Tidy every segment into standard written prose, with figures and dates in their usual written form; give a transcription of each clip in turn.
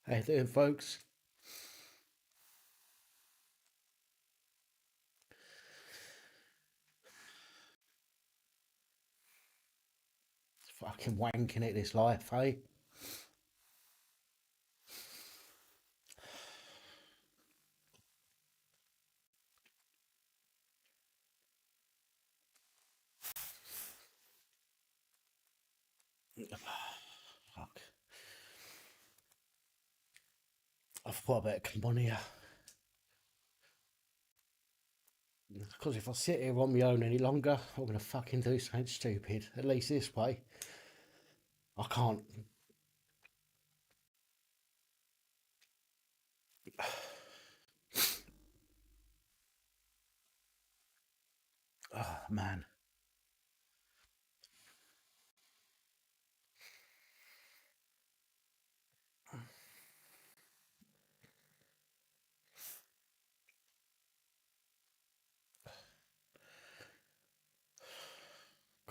How you doing, folks? Fucking wanking it, this life, eh? Fuck. I thought I better come on here. Because if I sit here on my own any longer, I'm going to fucking do something stupid. At least this way, I can't. Oh, man.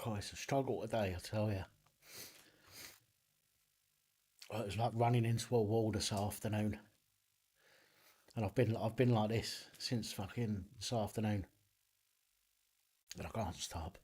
God, it's a struggle today, I tell you. It was like running into a wall this afternoon. And I've been like this since fucking this afternoon. And I can't stop.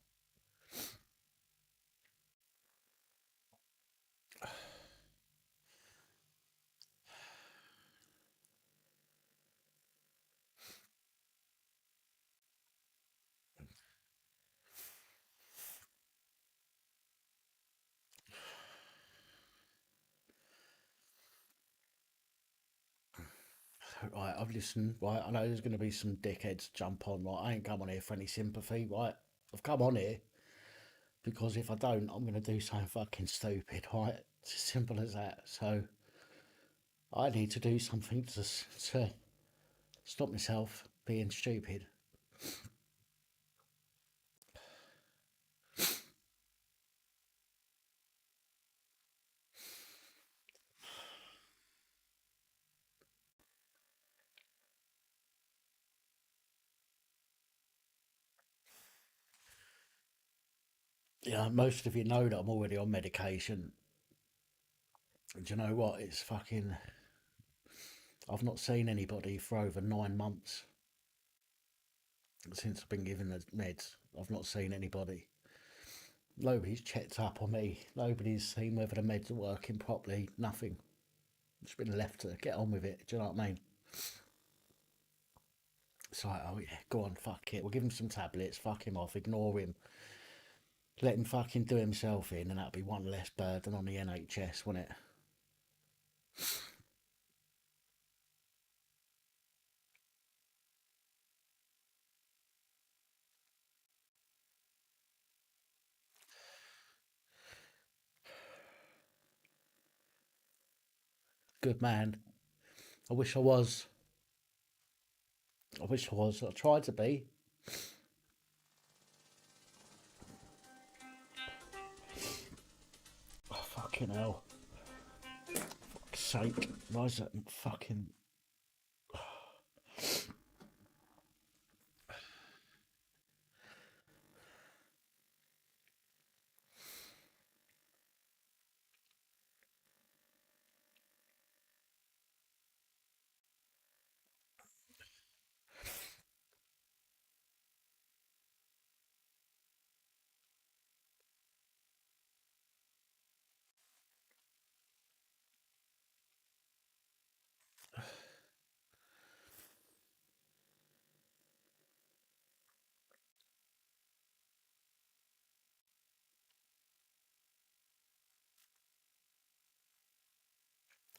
Right, I've listened, right, I know there's going to be some dickheads jump on, right, I ain't come on here for any sympathy, right, I've come on here because if I don't, I'm going to do something fucking stupid, right, it's as simple as that, so I need to do something to stop myself being stupid. Yeah, most of you know that I'm already on medication. Do you know what, it's fucking, I've not seen anybody for over 9 months since I've been given the meds. I've not seen anybody. Nobody's checked up on me. Nobody's seen whether the meds are working properly. Nothing. Just been left to get on with it. Do you know what I mean? It's like, oh yeah, go on, fuck it. We'll give him some tablets. Fuck him off. Ignore him. Let him fucking do himself in, and that'll be one less burden on the NHS, won't it? Good man. I wish I was. I wish I was. I tried to be. Oh, fucking hell. Fuck's sake. Why is that fucking.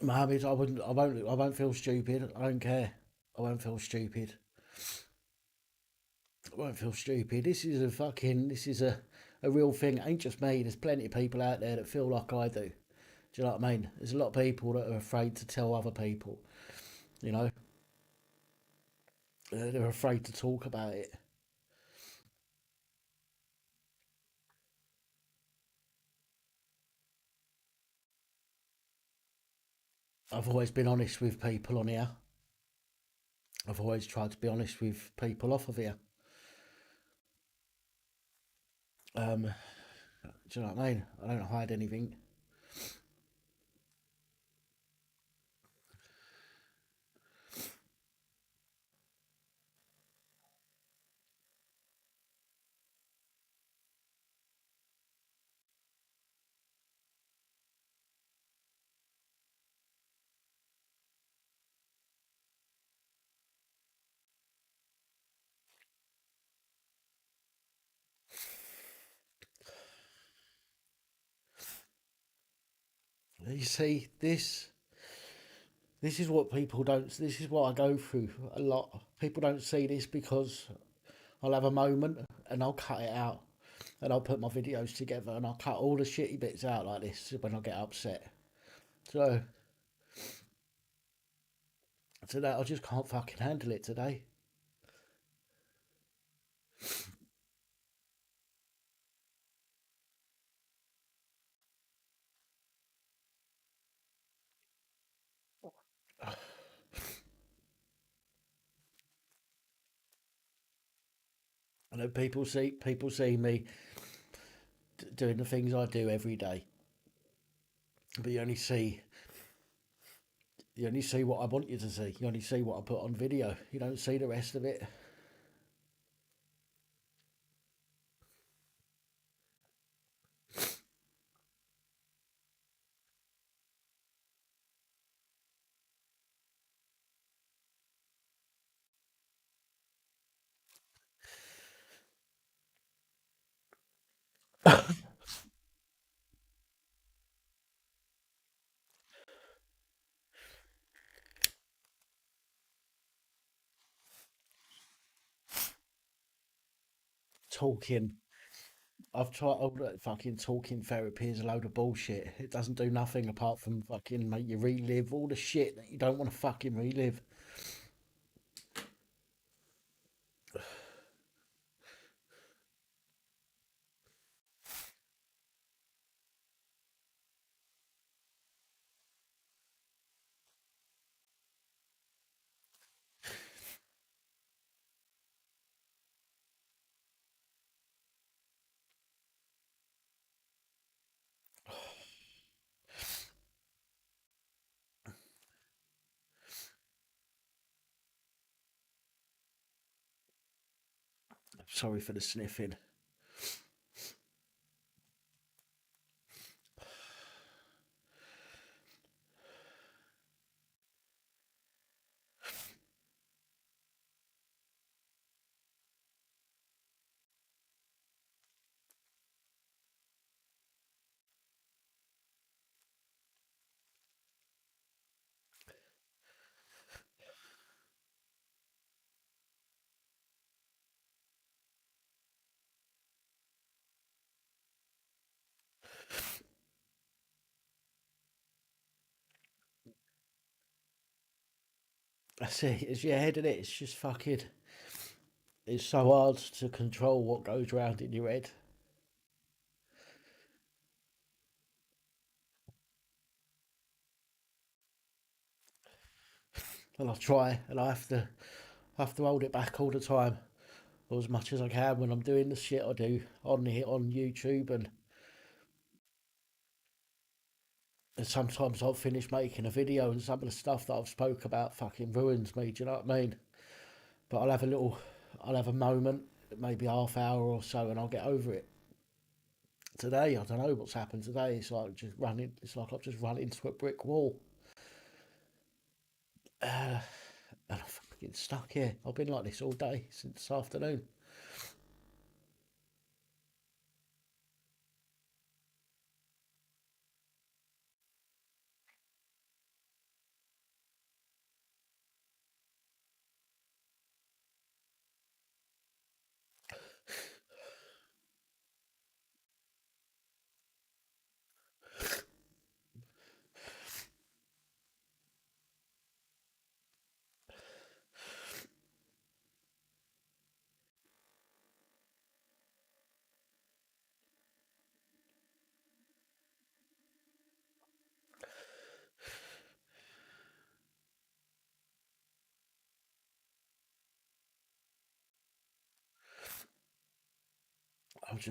Mohammed, I wouldn't. I won't. I won't feel stupid. I don't care. I won't feel stupid. I won't feel stupid. This is a fucking. This is a real thing. It ain't just me. There's plenty of people out there that feel like I do. Do you know what I mean? There's a lot of people that are afraid to tell other people. You know, they're afraid to talk about it. I've always been honest with people on here. I've always tried to be honest with people off of here. Do you know what I mean? I don't hide anything. You see, this is what people don't. This is what I go through a lot. People don't see this because I'll have a moment and I'll cut it out, and I'll put my videos together and I'll cut all the shitty bits out like this when I get upset. So today I just can't fucking handle it today. And then people see me doing the things I do every day, but you only see what I want you to see. You only see what I put on video. You don't see the rest of it. Talking. I've tried all that fucking talking therapy is a load of bullshit. It doesn't do nothing apart from fucking make you relive all the shit that you don't want to fucking relive. Sorry for the sniffing. That's it. It's your head in it. It's just fucking. It's so hard to control what goes round in your head. And I try, and I have to hold it back all the time, or as much as I can when I'm doing the shit I do on YouTube, and sometimes I'll finish making a video and some of the stuff that I've spoke about fucking ruins me. Do you know what I mean? But I'll have a moment, maybe half hour or so, and I'll get over it. Today, I don't know what's happened today. It's like just running. It's like I've just run into a brick wall, and I'm fucking stuck here. I've been like this all day since this afternoon.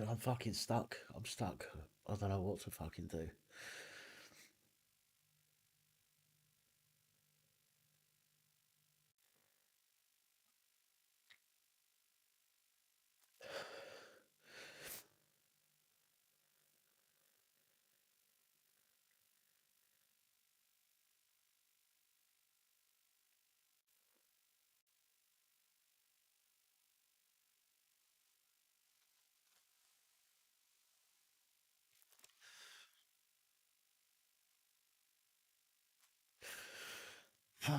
I'm fucking stuck. I'm stuck. I don't know what to fucking do. Do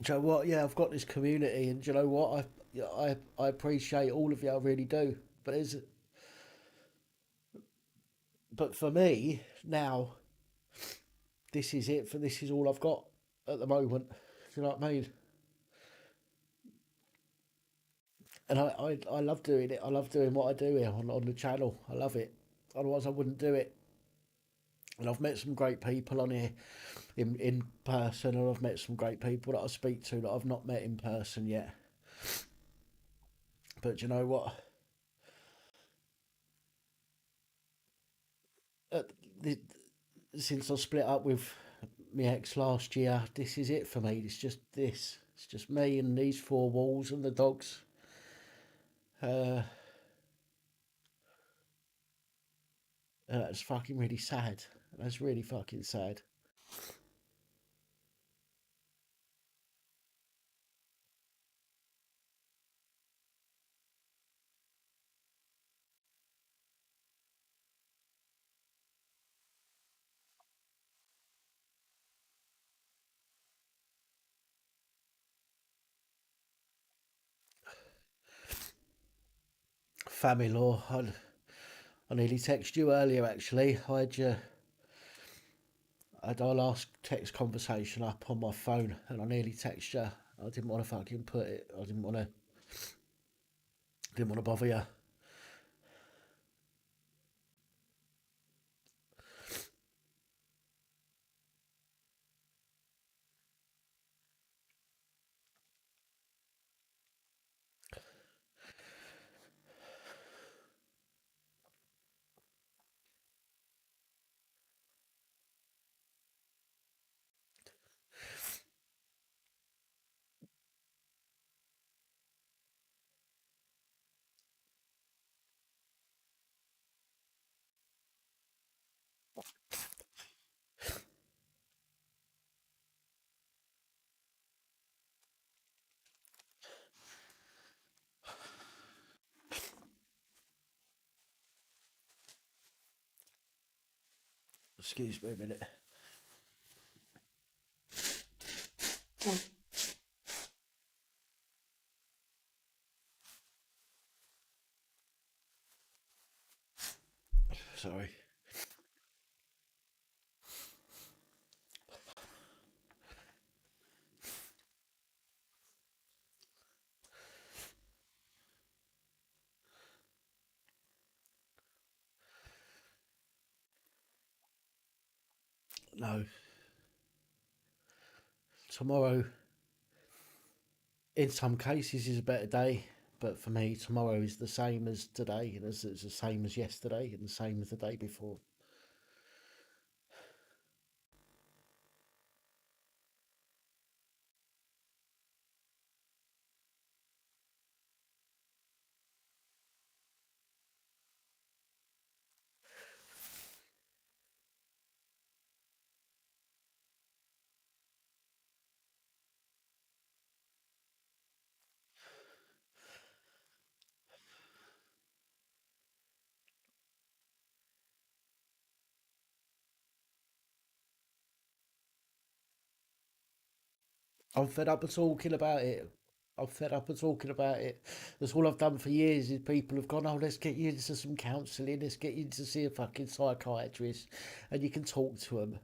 you know what? Yeah, I've got this community, and do you know what? I appreciate all of you. I really do. But is but for me now, this is it. For this is all I've got at the moment. Do you know what I mean? And I love doing it. I love doing what I do here on the channel. I love it. Otherwise, I wouldn't do it. And I've met some great people on here in person, and I've met some great people that I speak to that I've not met in person yet. But you know what? Uh, the, since I split up with my ex last year, this is it for me. It's just this. It's just me and these four walls and the dogs. Uh, it's fucking really sad. That's really fucking sad. Family law. I nearly texted you earlier. Actually, I had our last text conversation up on my phone, and I nearly texted you. I didn't want to fucking put it. I didn't want to bother you. Excuse me a minute. Sorry. No. Tomorrow, in some cases, is a better day. But for me, tomorrow is the same as today, and it's the same as yesterday, and the same as the day before. I'm fed up of talking about it. I'm fed up of talking about it. That's all I've done for years. Is people have gone, oh, let's get you into some counselling. Let's get you to see a fucking psychiatrist, and you can talk to them.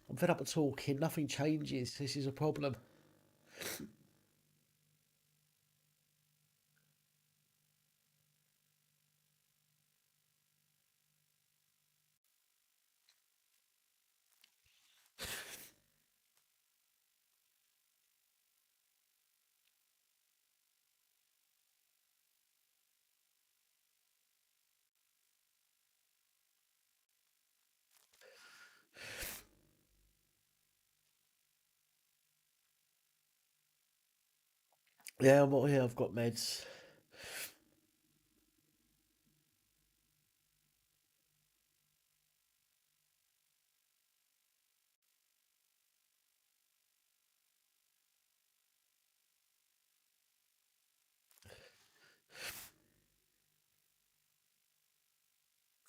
I'm fed up of talking. Nothing changes. This is a problem. Yeah, well, yeah, I've got meds.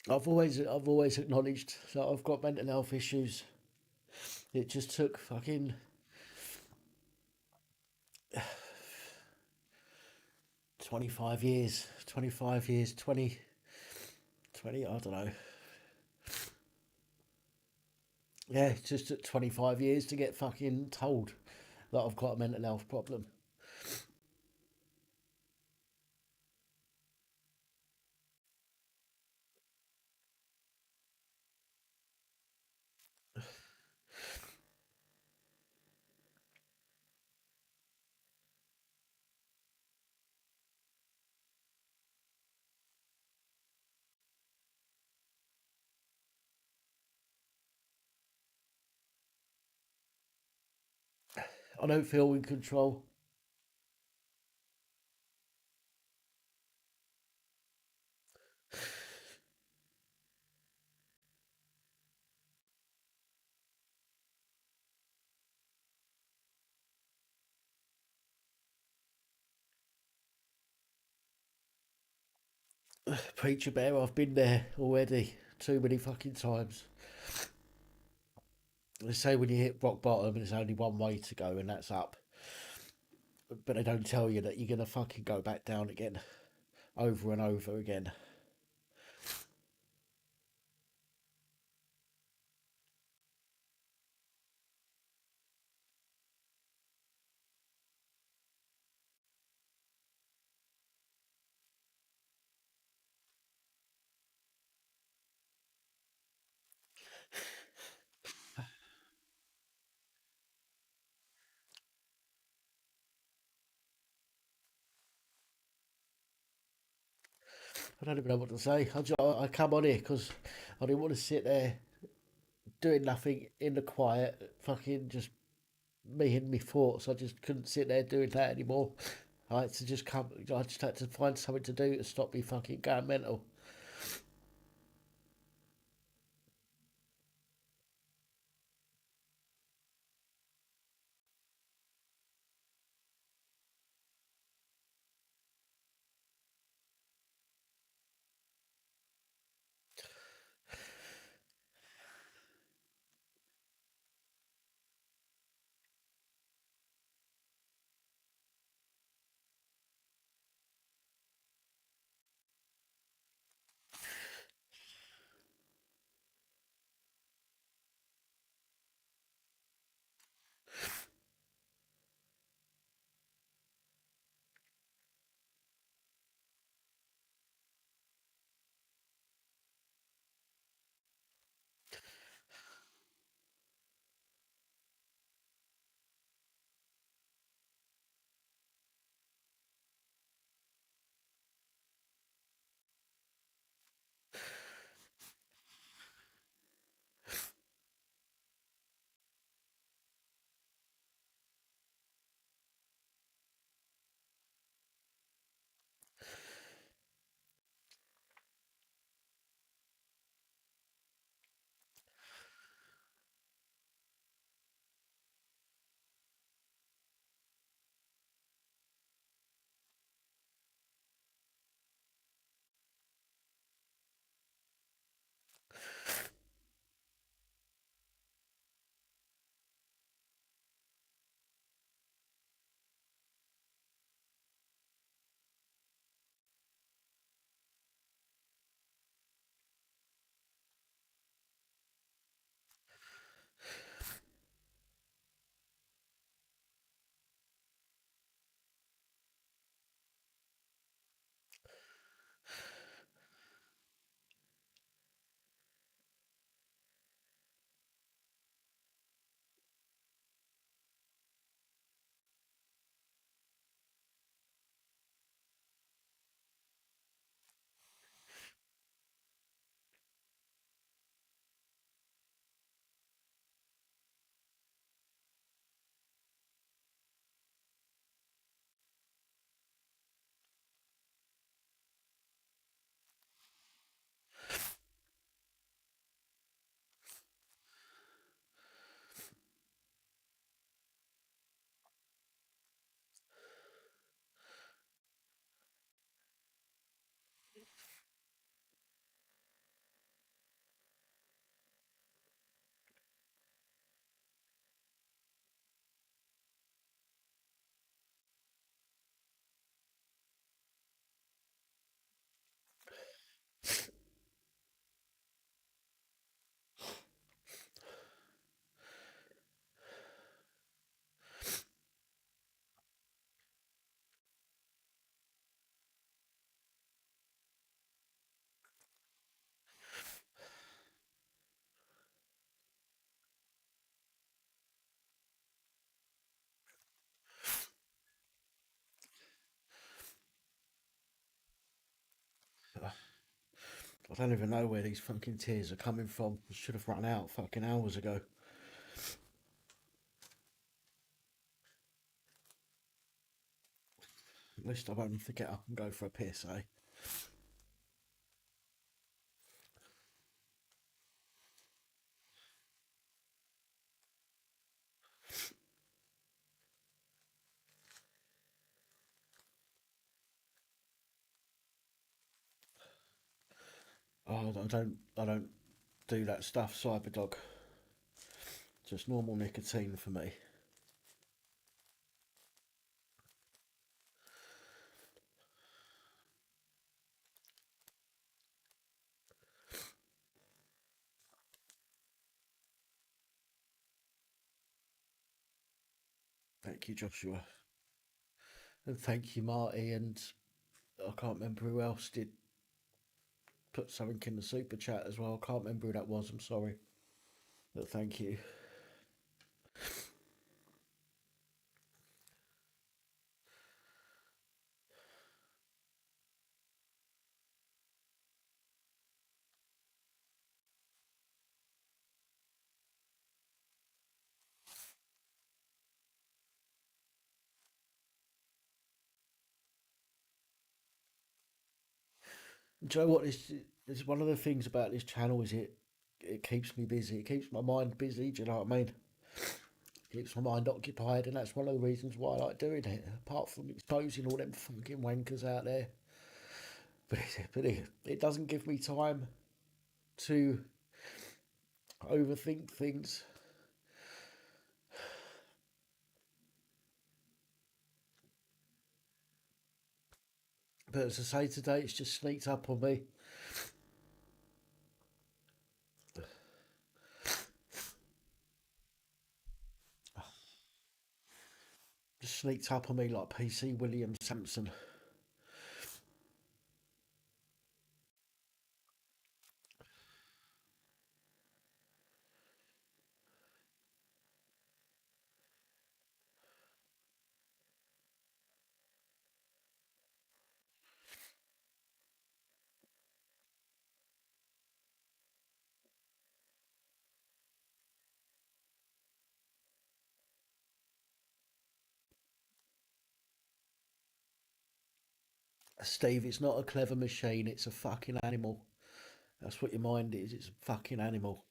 I've always acknowledged that I've got mental health issues. It just took fucking 25 years, 25 years, 20, I don't know. Yeah, it just took 25 years to get fucking told that I've got a mental health problem. I don't feel in control. Preacher bear, I've been there already too many fucking times. They say when you hit rock bottom, there's only one way to go, and that's up. But they don't tell you that you're gonna fucking go back down again, over and over again. I don't even know what to say. I come on here because I didn't want to sit there doing nothing in the quiet, fucking just me and my thoughts. I just couldn't sit there doing that anymore. I had to just come. I just had to find something to do to stop me fucking going mental. I don't even know where these fucking tears are coming from. I should have run out fucking hours ago. At least I won't have to get up and go for a piss, eh? Oh, I don't do that stuff, Cyberdog. Just normal nicotine for me. Thank you, Joshua. And thank you, Marty. And I can't remember who else did put something in the super chat as well. I can't remember who that was. I'm sorry. But thank you. Do you know what? This one of the things about this channel is it keeps me busy. It keeps my mind busy. Do you know what I mean? It keeps my mind occupied, and that's one of the reasons why I like doing it. Apart from exposing all them fucking wankers out there, but it doesn't give me time to overthink things. But as I say today, it's just sneaked up on me. Just sneaked up on me like PC William Sampson. Steve, it's not a clever machine. It's a fucking animal. That's what your mind is. It's a fucking animal.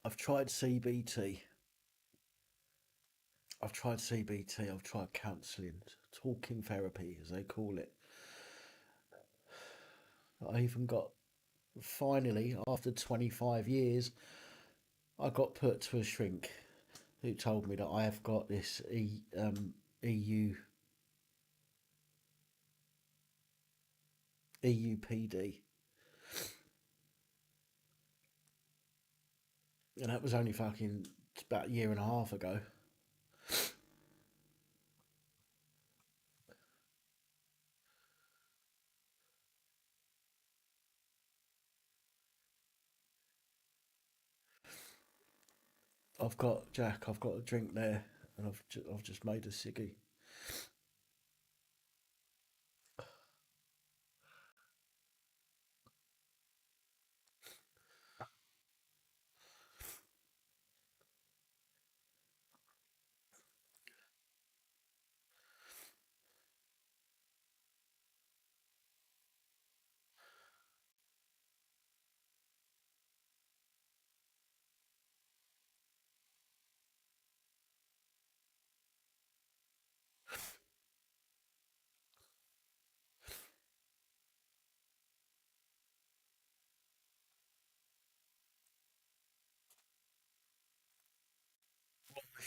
I've tried CBT. I've tried CBT. I've tried counselling, talking therapy, as they call it. I even got, finally, after 25 years, I got put to a shrink who told me that I have got this EU EUPD, and that was only fucking about a year and a half ago. I've got Jack. I've got a drink there, and I've just made a ciggy.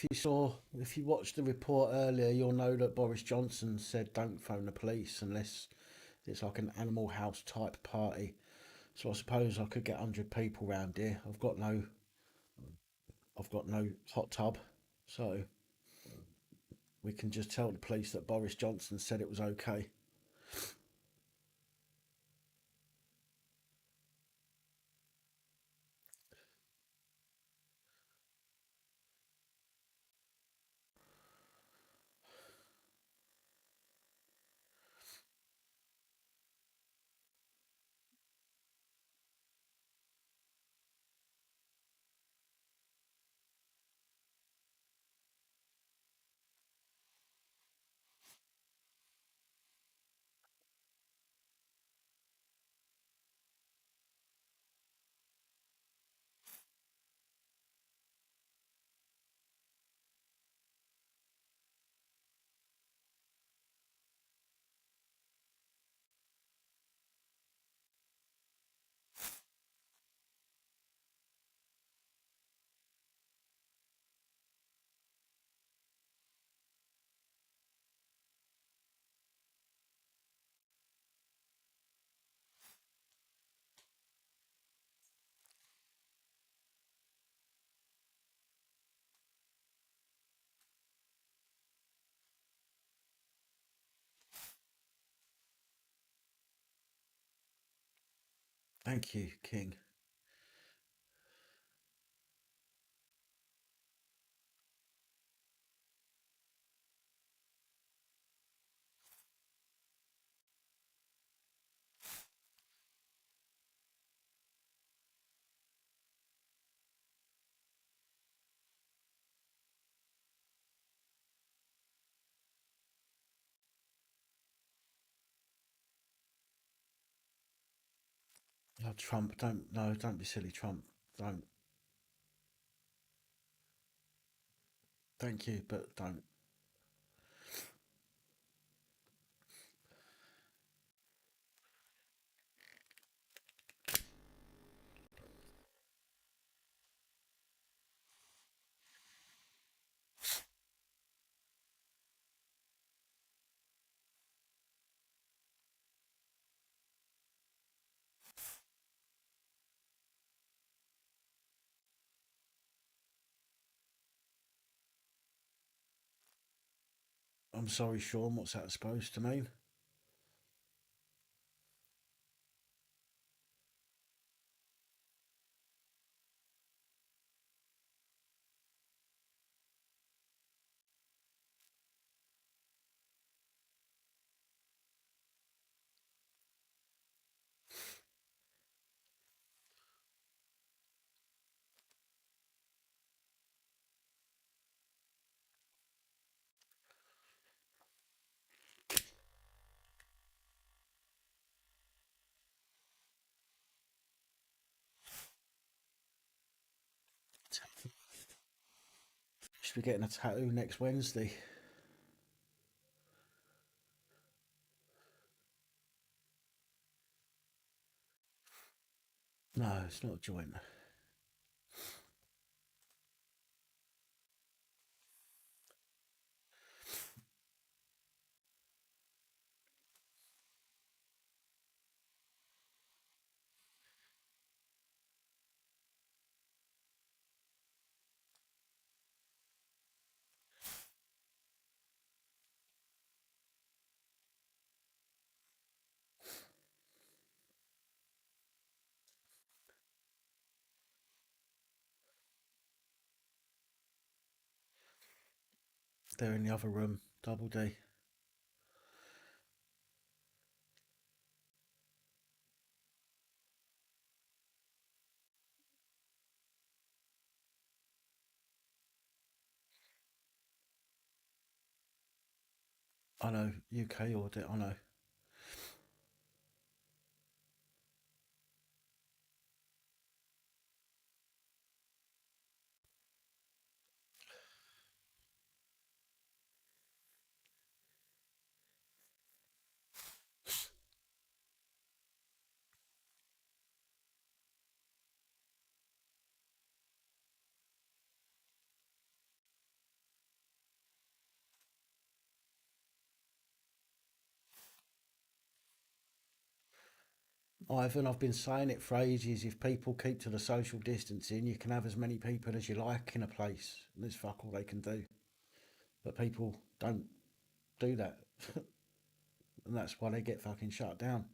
if you watched the report earlier, you'll know that Boris Johnson said don't phone the police unless it's like an Animal House type party. So I suppose I could get 100 people round here. I've got no hot tub, so we can just tell the police that Boris Johnson said it was okay. Thank you, King. Oh, Trump, don't no, don't be silly, Trump. Don't. Thank you, but don't. I'm sorry, Sean. What's that supposed to mean? Should be getting a tattoo next Wednesday. No, it's not a joint. They're in the other room. Double D. I know. UK audit. I know. Ivan, I've been saying it for ages. If people keep to the social distancing, you can have as many people as you like in a place. And there's fuck all they can do. But people don't do that. And that's why they get fucking shut down.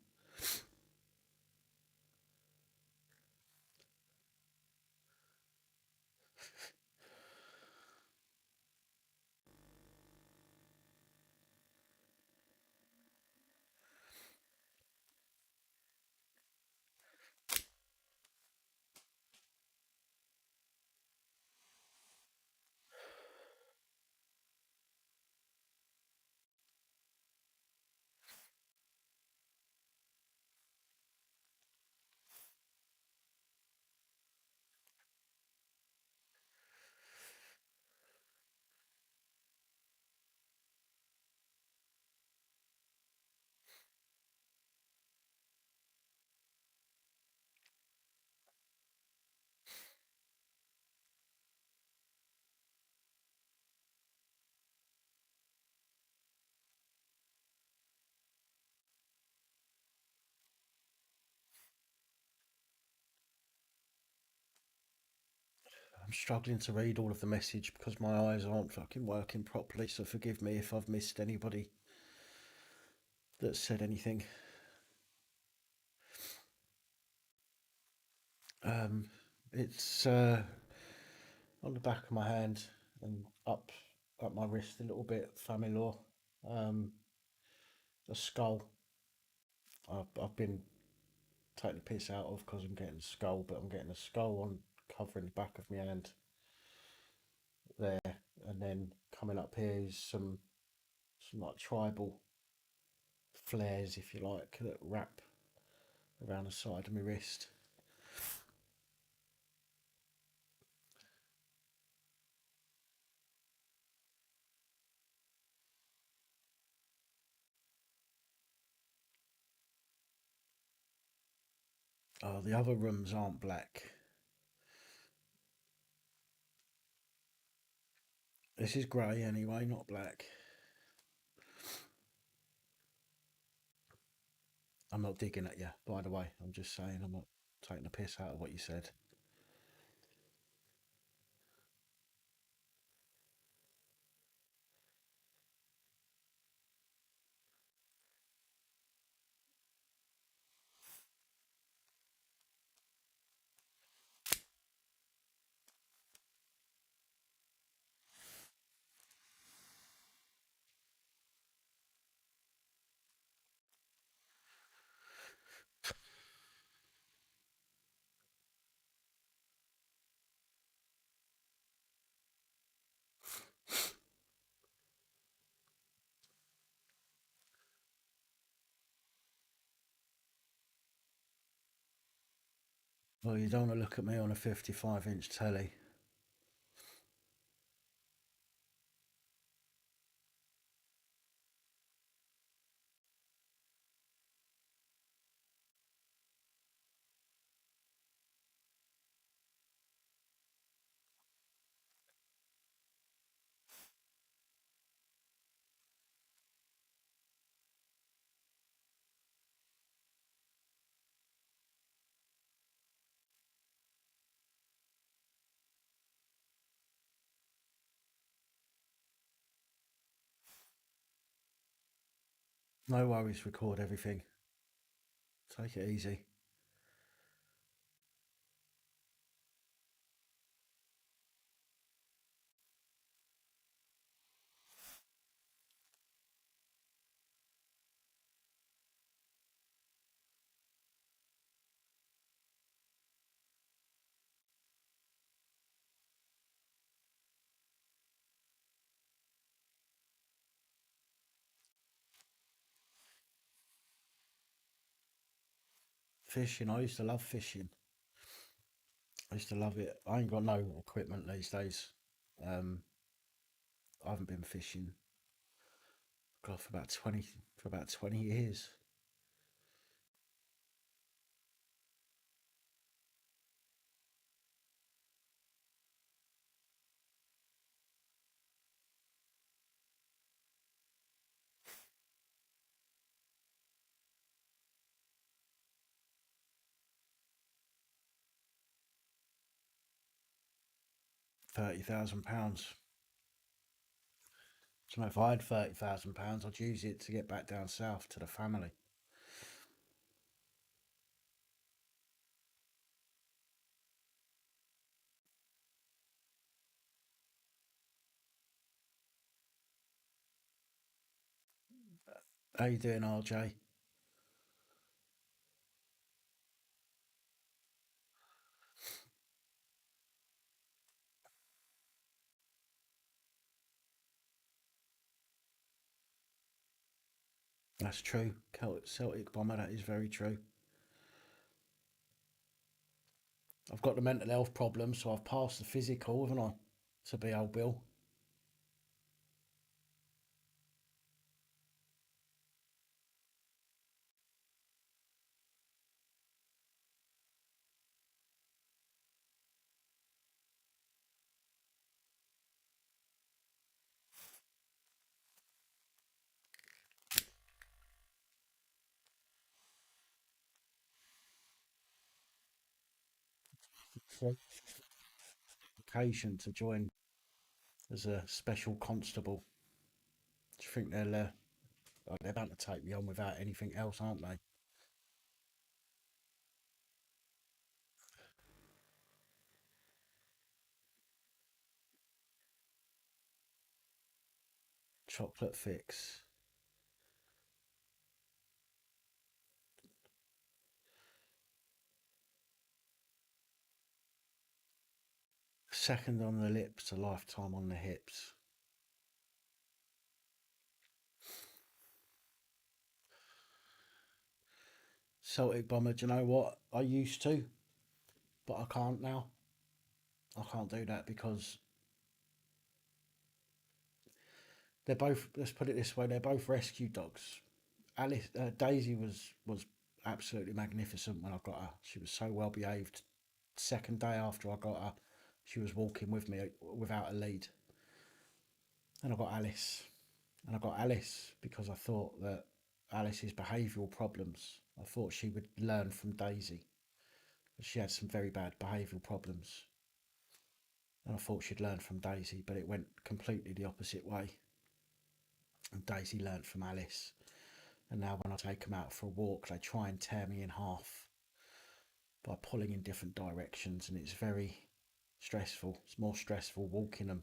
I'm struggling to read all of the message because my eyes aren't fucking working properly. So forgive me if I've missed anybody that said anything. Um, it's on the back of my hand and up my wrist a little bit. Family law. Um, a skull. I've been taking the piss out of because I'm getting a skull, but I'm getting a skull on covering the back of my hand there, and then coming up here is some like tribal flares, if you like, that wrap around the side of my wrist. Oh, the other rooms aren't black. This is grey anyway, not black. I'm not digging at you, by the way. I'm just saying I'm not taking the piss out of what you said. Well, you don't want to look at me on a 55-inch telly. No worries, record everything. Take it easy. Fishing, I used to love fishing. I used to love it. I ain't got no equipment these days. Um, I haven't been fishing, God, for about 20 years. £30,000. So if I had £30,000, I'd use it to get back down south to the family. How you doing, RJ? That's true. Celtic bomber, that is very true. I've got the mental health problem, so I've passed the physical, haven't I? To be old Bill. Occasion to join as a special constable. Do you think they're bound to take me on without anything else, aren't they? Chocolate fix. Second on the lips, a lifetime on the hips. Celtic bomber, do you know what? I used to, but I can't now. I can't do that because they're both. Let's put it this way: they're both rescue dogs. Daisy was absolutely magnificent when I got her. She was so well behaved. Second day after I got her, she was walking with me without a lead. And I got Alice, and I got Alice because I thought that Alice's behavioural problems. I thought she would learn from Daisy. She had some very bad behavioural problems, and I thought she'd learn from Daisy, but it went completely the opposite way. And Daisy learnt from Alice, and now when I take them out for a walk, they try and tear me in half by pulling in different directions, and it's very stressful. It's more stressful walking them.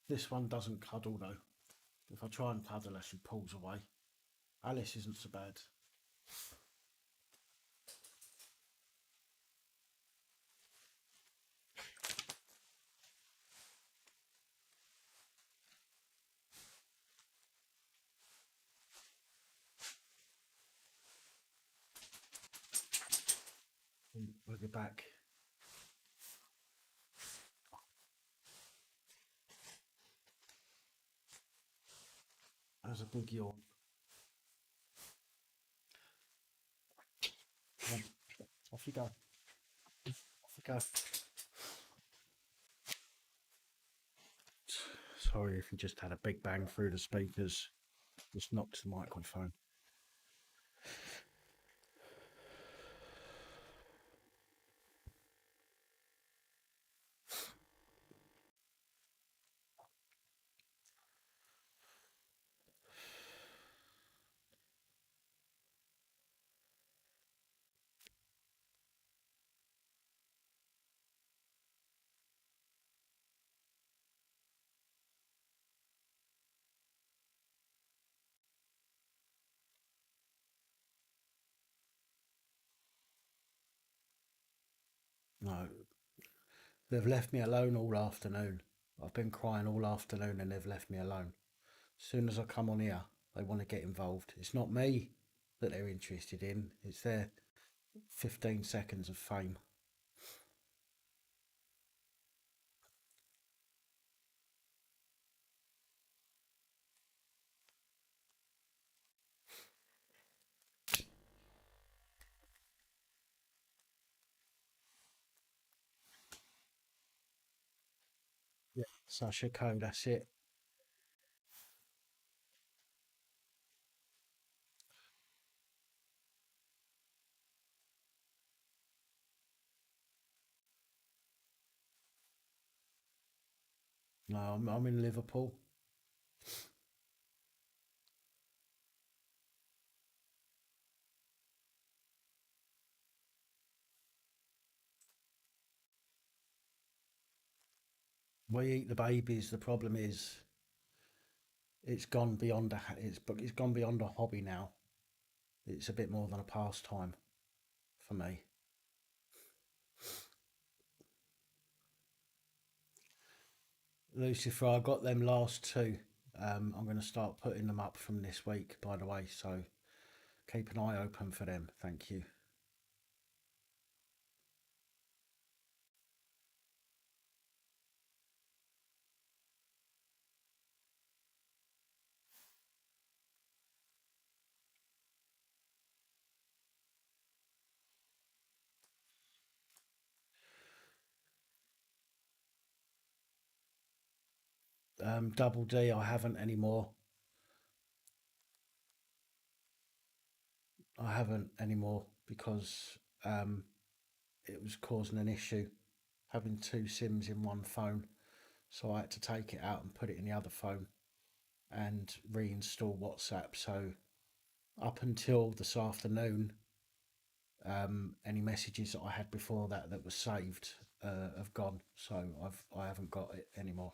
This one doesn't cuddle though. If I try and cuddle her, she pulls away. Alice isn't so bad. We'll get back. There's a big yawn. Off you go. Off you go. Sorry if you just had a big bang through the speakers. Just knocked the microphone. No, they've left me alone all afternoon. I've been crying all afternoon and they've left me alone. As soon as I come on here, they want to get involved. It's not me that they're interested in, it's their 15 seconds of fame. Yeah. Sasha Code, that's it. No, I'm in Liverpool. We eat the babies. The problem is, it's gone beyond it's gone beyond a hobby now. It's a bit more than a pastime for me. Lucifer, I got them last two. I'm going to start putting them up from this week, by the way. So keep an eye open for them. Thank you. Double D, I haven't anymore. I haven't anymore because it was causing an issue having two SIMs in one phone. So I had to take it out and put it in the other phone and reinstall WhatsApp. So up until this afternoon, any messages that I had before that was saved have gone. So I haven't got it anymore.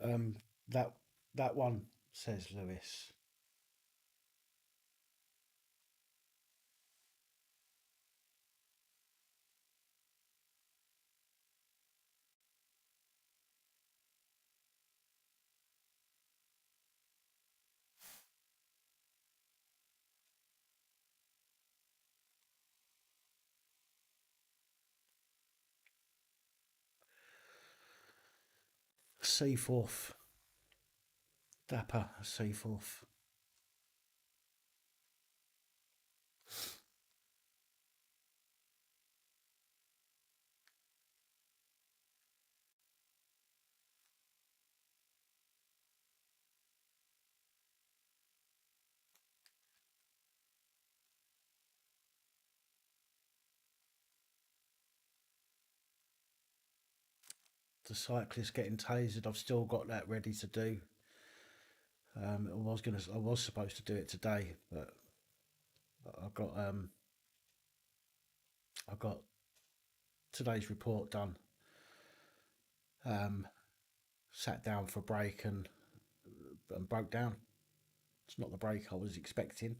Um, that that one, says Lewis. Seaforth, Dapper Seaforth. The cyclist getting tasered. I've still got that ready to do. I was supposed to do it today, but I got I got today's report done. Um, Sat down for a break and broke down. It's not the break I was expecting,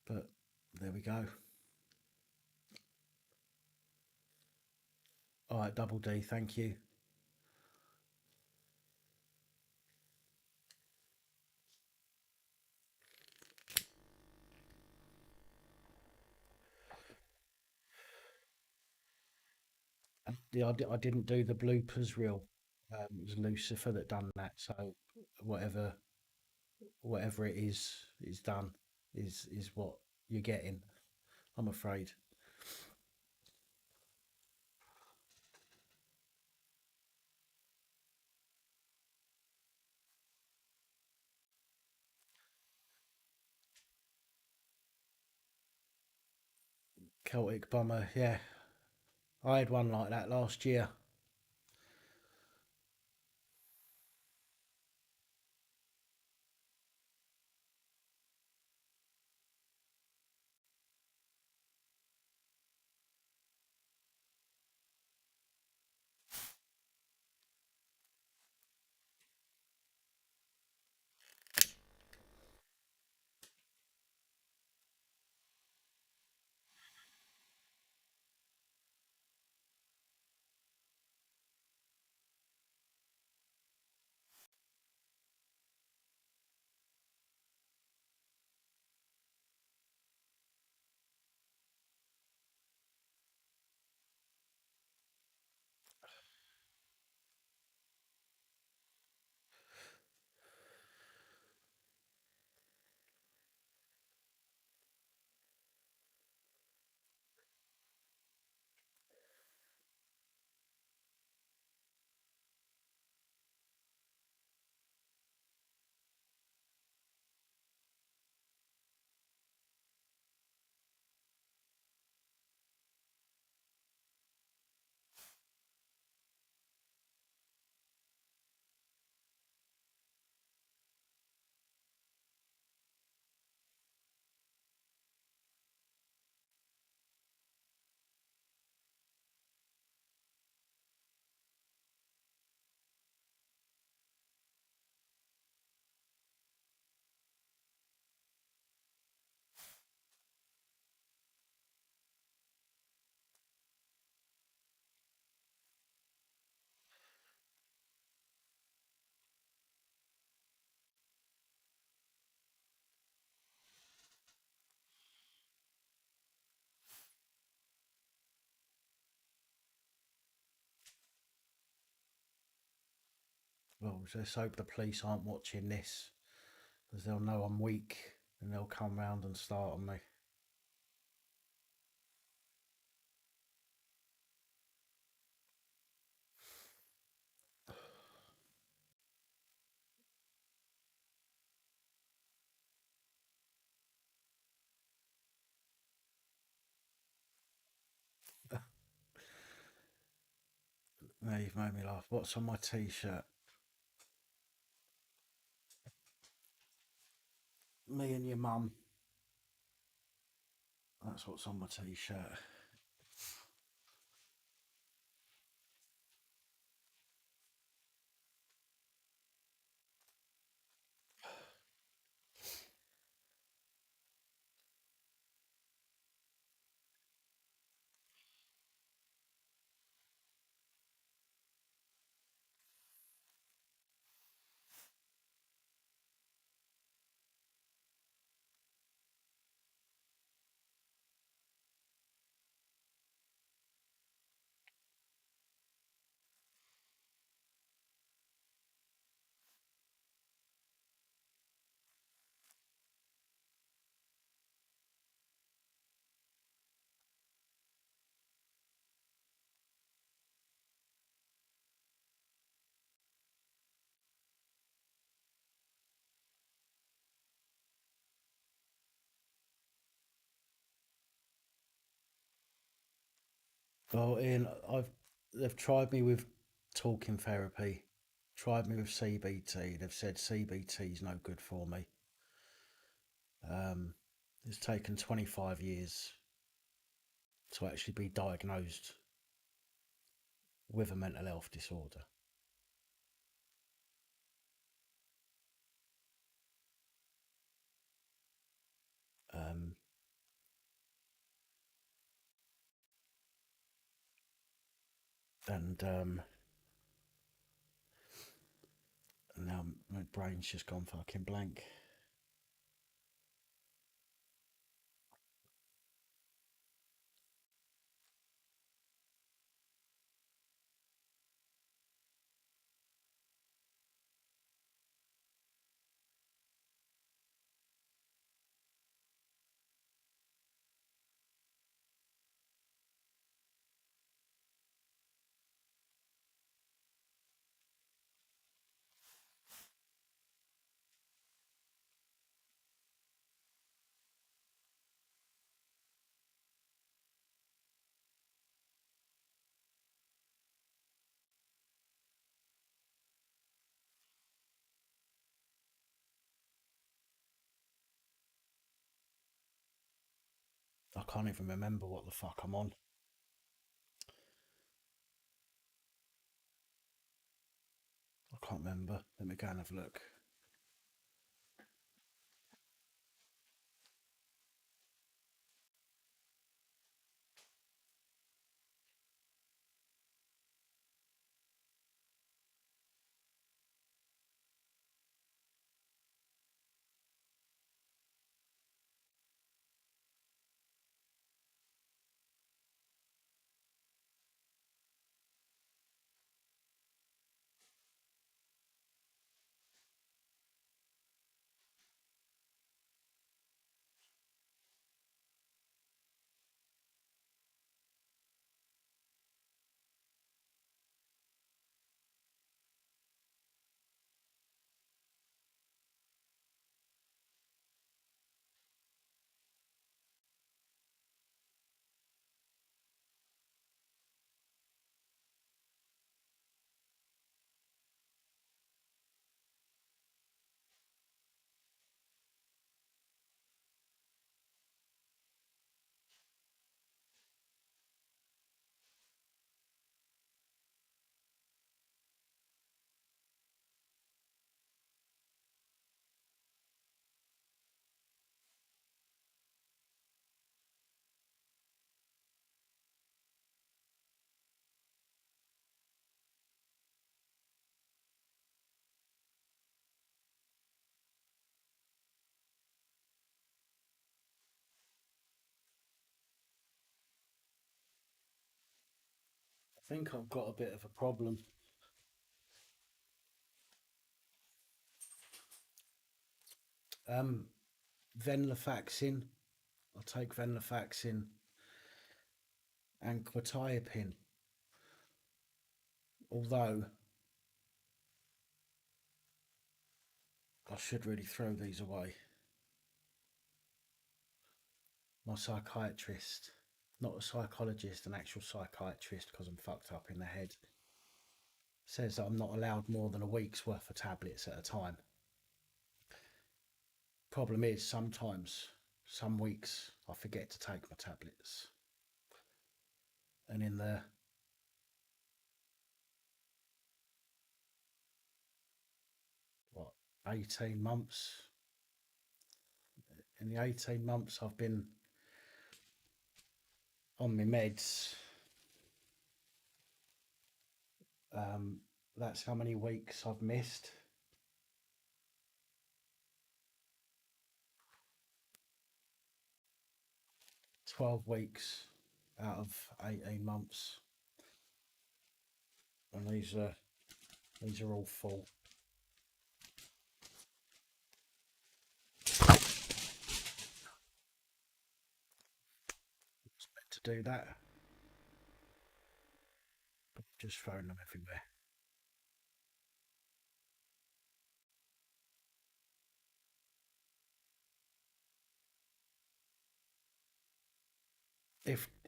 but there we go. All right, Double D, thank you. Yeah, I didn't do the bloopers reel. It was Lucifer that done that. So whatever whatever it is done is what you're getting. I'm afraid. Celtic Bomber, yeah. I had one like that last year. Well, let's hope the police aren't watching this, because they'll know I'm weak and they'll come round and start on me. Now you've made me laugh. What's on my t-shirt? Me and your mum. That's what's on my t-shirt. Well, Ian, they've tried me with talking therapy, tried me with CBT. They've said CBT is no good for me. Um, it's taken 25 years to actually be diagnosed with a mental health disorder. Um, and now my brain's just gone fucking blank. I can't even remember what the fuck I'm on. I can't remember. Let me go and have a look. I think I've got a bit of a problem. Um, venlafaxine. I take venlafaxine and quetiapine. Although I should really throw these away. My psychiatrist, not a psychologist, an actual psychiatrist, because I'm fucked up in the head, says that I'm not allowed more than a week's worth of tablets at a time. Problem is, sometimes, some weeks, I forget to take my tablets. And in the 18 months, in the 18 months I've been on my meds, that's how many weeks I've missed. 12 weeks out of 18 months. And these are all full. It's meant to do that. Just throwing them everywhere.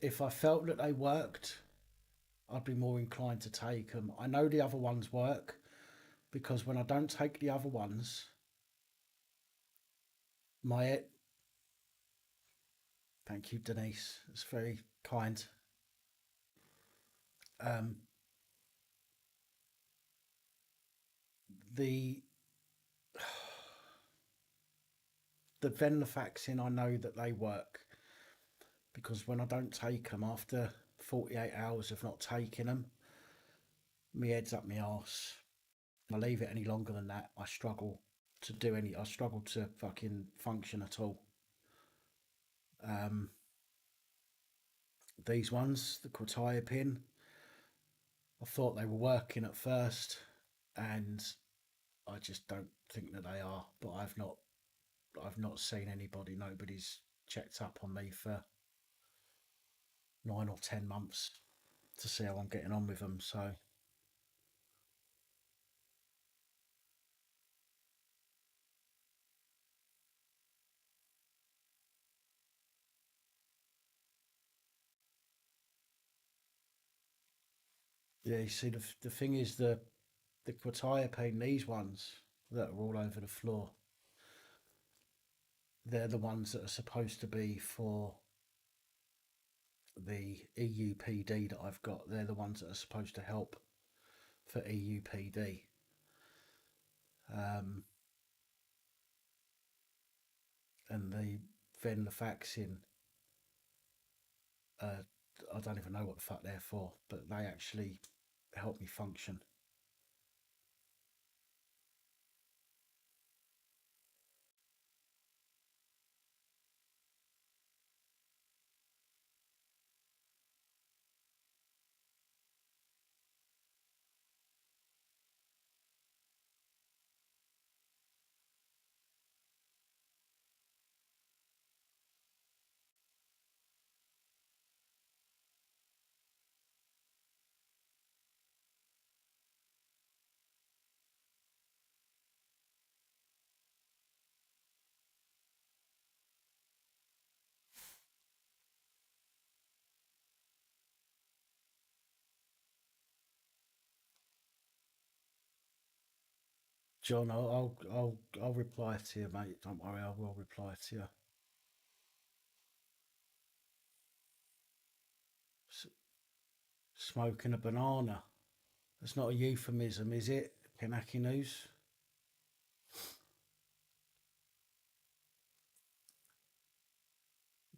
If I felt that they worked, I'd be more inclined to take them. I know the other ones work because when I don't take the other ones, my thank you, Denise. It's very kind. Um, the the venlafaxine, I know that they work because when I don't take them after 48 hours of not taking them, my head's up my arse. If I leave it any longer than that, I struggle to do any. I struggle to fucking function at all. Um, these ones, the quetiapine, I thought they were working at first, and I just don't think that they are. But I've not seen anybody. Nobody's checked up on me for 9 or 10 months to see how I'm getting on with them. So yeah, you see, the thing is the quetiapine, these ones that are all over the floor, they're the ones that are supposed to be for the EUPD that I've got. They're the ones that are supposed to help for EUPD. Um, and the venlafaxine, uh, I don't even know what the fuck they're for, but they actually help me function. John, I'll reply to you, mate. Don't worry, I will reply to you. S- smoking a banana. That's not a euphemism, is it? Pinaki news.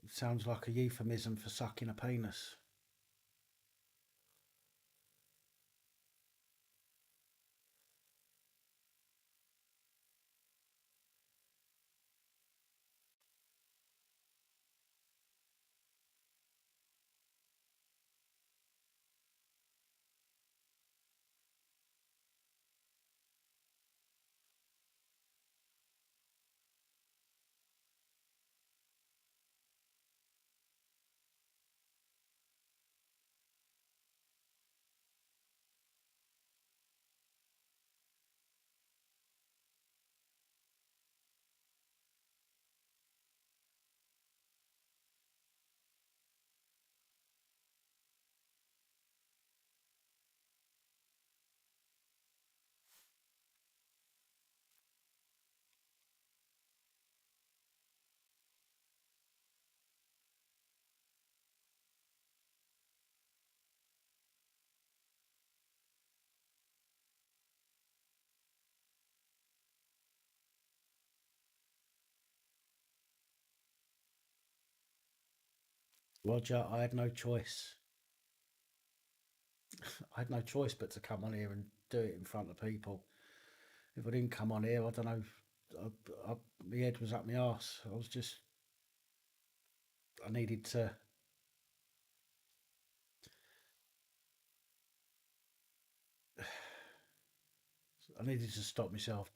It sounds like a euphemism for sucking a penis. Roger, I had no choice. I had no choice but to come on here and do it in front of people. If I didn't come on here, I don't know. I, my head was up my arse. I was just, I needed to, I needed to stop myself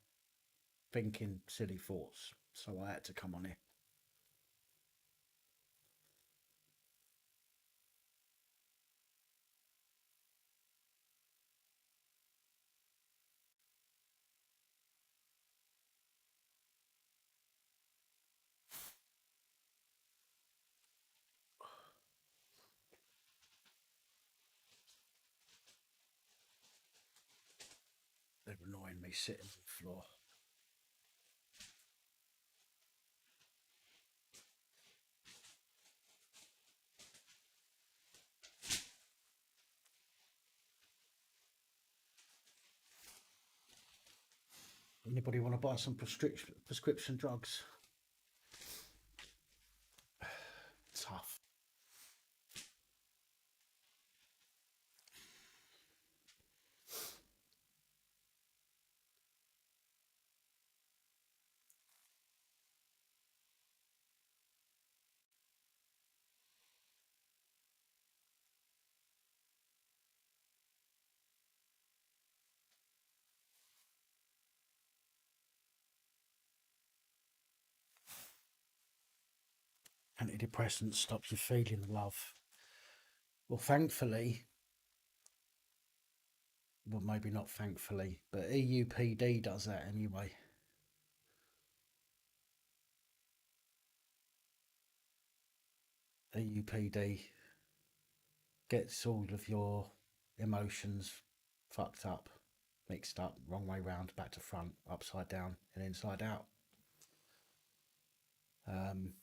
thinking silly thoughts. So I had to come on here. They're annoying me sitting on the floor. Anybody want to buy some prescription drugs? Tough. Antidepressants stop you feeling love. Well, thankfully, well, maybe not thankfully, but EUPD does that anyway. EUPD gets all of your emotions fucked up, mixed up, wrong way round, back to front, upside down, and inside out. Um,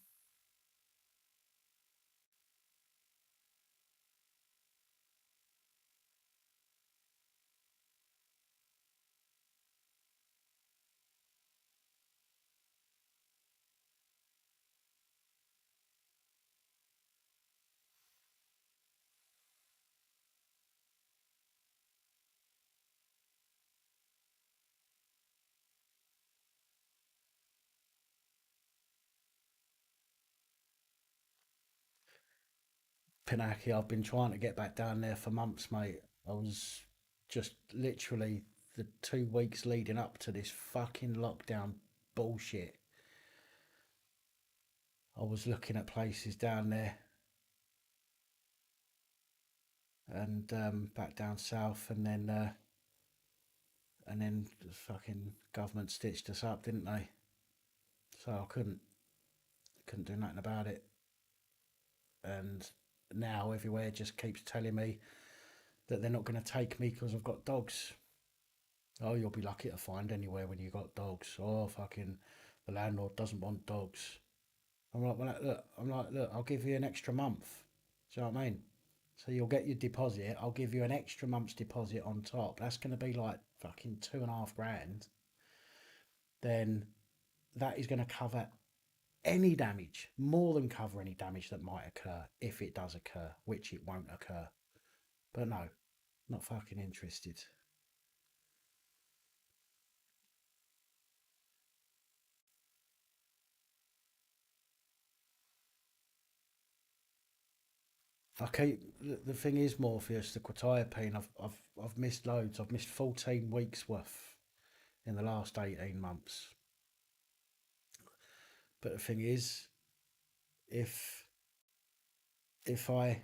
Pinaki, I've been trying to get back down there for months, mate. I was just literally the 2 weeks leading up to this fucking lockdown bullshit. I was looking at places down there and back down south, and then the fucking government stitched us up, didn't they? So I couldn't do nothing about it. And now everywhere just keeps telling me that they're not going to take me because I've got dogs. Oh, you'll be lucky to find anywhere when you got dogs. Oh, fucking, the landlord doesn't want dogs. I'm like, look, I'll give you an extra month. Do you know what I mean? So you'll get your deposit. I'll give you an extra month's deposit on top. That's going to be like fucking 2.5 grand. Then that is going to cover any damage, more than cover any damage that might occur if it does occur, which it won't occur. But no, not fucking interested. Okay, the thing is, Morpheus, the quetiapine, I've missed loads. I've missed 14 weeks worth in the last 18 months. But the thing is, if if I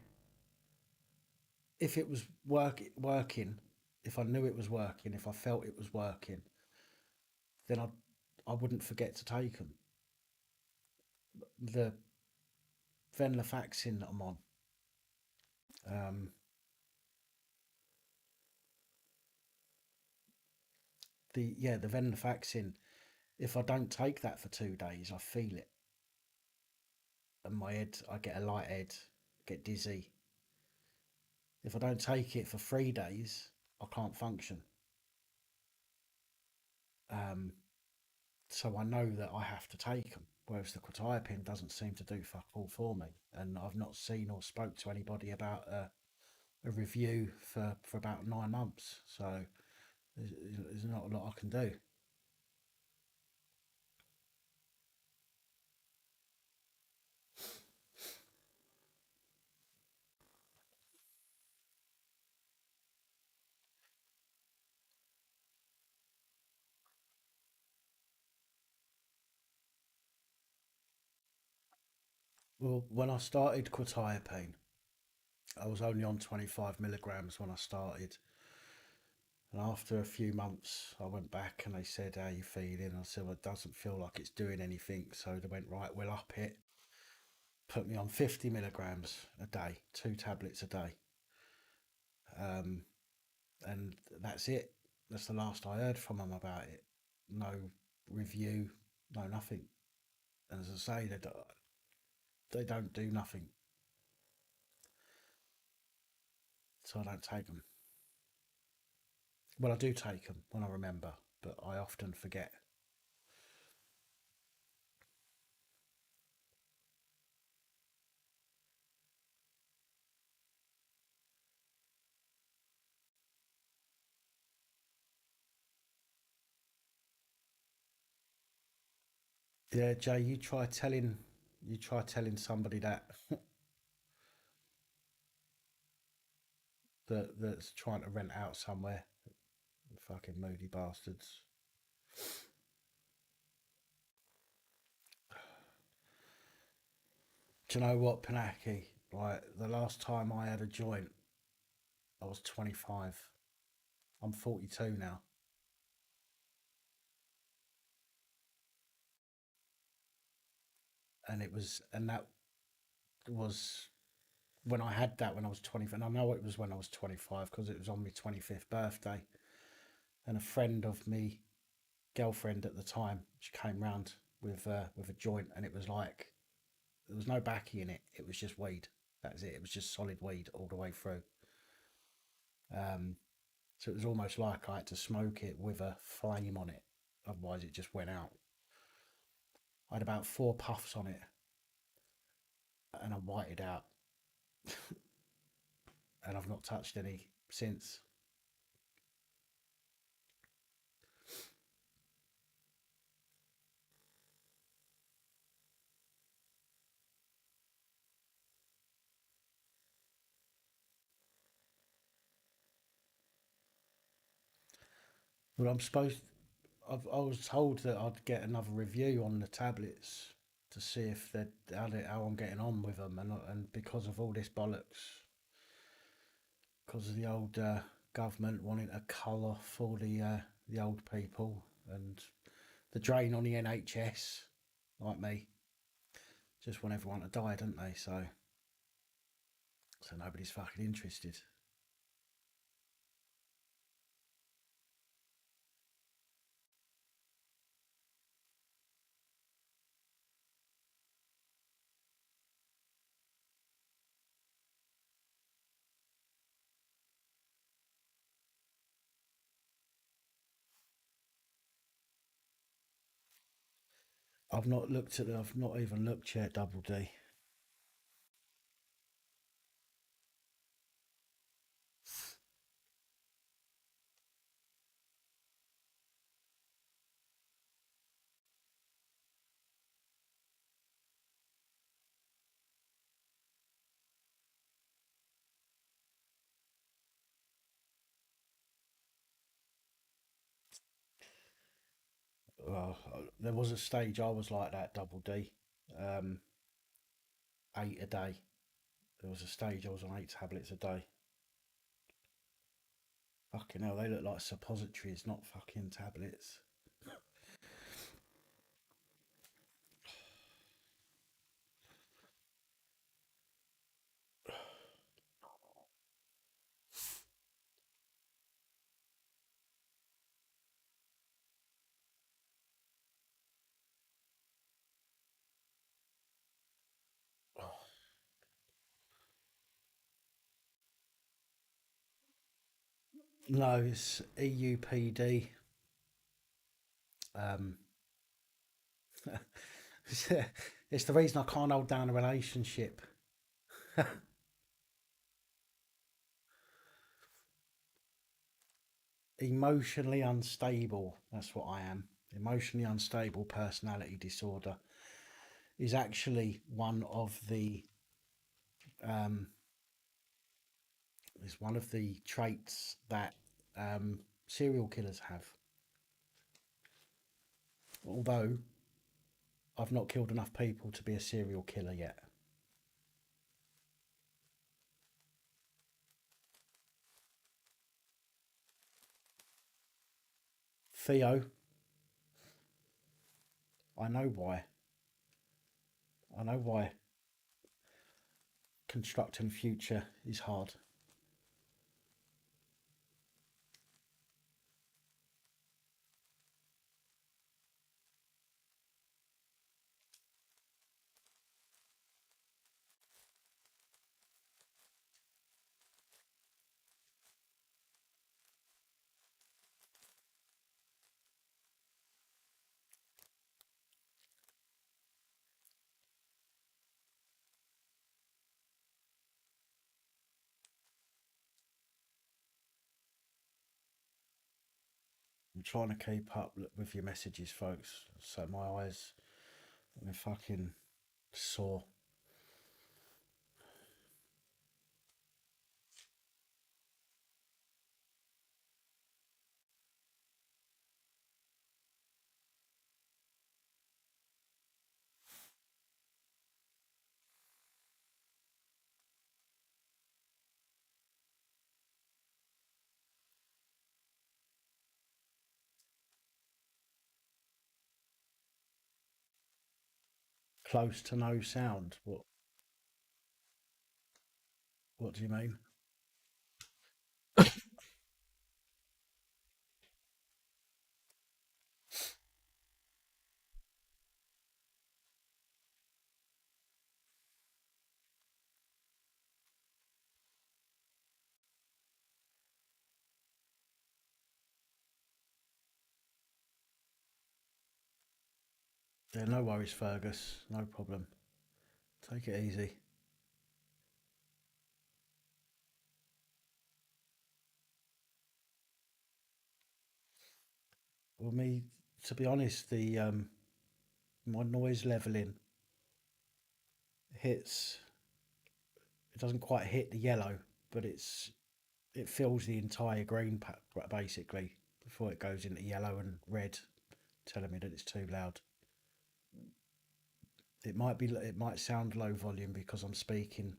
if it was working, if I knew it was working, if I felt it was working, then I wouldn't forget to take them. The venlafaxine that I'm on, um, the venlafaxine. If I don't take that for 2 days, I feel it, and my head, I get a light head, get dizzy. If I don't take it for 3 days, I can't function. Um, so I know that I have to take them. whereas the quetiapine doesn't seem to do fuck all for me. And I've not seen or spoke to anybody about a review for about 9 months. So there's not a lot I can do. Well, when I started quetiapine, I was only on 25 milligrams when I started. And after a few months, I went back and they said, "How you feeling?" I said, "Well, it doesn't feel like it's doing anything." So they went, "Right, we'll up it." Put me on 50 milligrams a day, 2 tablets a day. Um, and that's it. That's the last I heard from them about it. No review, no nothing. And as I say, they don't do nothing. So I don't take them. Well, I do take them when I remember, but I often forget. Yeah, Jay, you try telling somebody that's trying to rent out somewhere. Fucking moody bastards. Do you know what, Pinaki? Like the last time I had a joint, I was 25. I'm 42 now, and that was when I had that when I was 20. And I know it was when I was 25 because it was on my 25th birthday. And a friend of me, girlfriend at the time, she came round with a joint, and it was like there was no backy in it. It was just weed. That was it. It was just solid weed all the way through. Um, so it was almost like I had to smoke it with a flame on it. Otherwise, it just went out. I had about 4 puffs on it, and I whited out, and I've not touched any since. But I was told that I'd get another review on the tablets to see if how I'm getting on with them, and because of all this bollocks, because of the old government wanting to cull off all the old people and the drain on the NHS, like me, just want everyone to die, don't they? So nobody's fucking interested. I've not even looked yet. Double D. Well, there was a stage I was like that. Double D. Um, 8 a day. There was a stage I was on 8 tablets a day. Fucking hell, they look like suppositories, not fucking tablets. No, it's EUPD. Um, It's the reason I can't hold down a relationship. Emotionally unstable. That's what I am. Emotionally unstable personality disorder is actually one of the um, is one of the traits that serial killers have. Although I've not killed enough people to be a serial killer yet. Theo, I know why. I know why constructing future is hard. I'm trying to keep up with your messages, folks. So my eyes are fucking sore. Close to no sound. What do you mean? Yeah, no worries, Fergus. No problem. Take it easy. Well, me, to be honest, the my noise leveling hits. It doesn't quite hit the yellow, but it fills the entire green basically before it goes into yellow and red, telling me that it's too loud. It might sound low volume because I'm speaking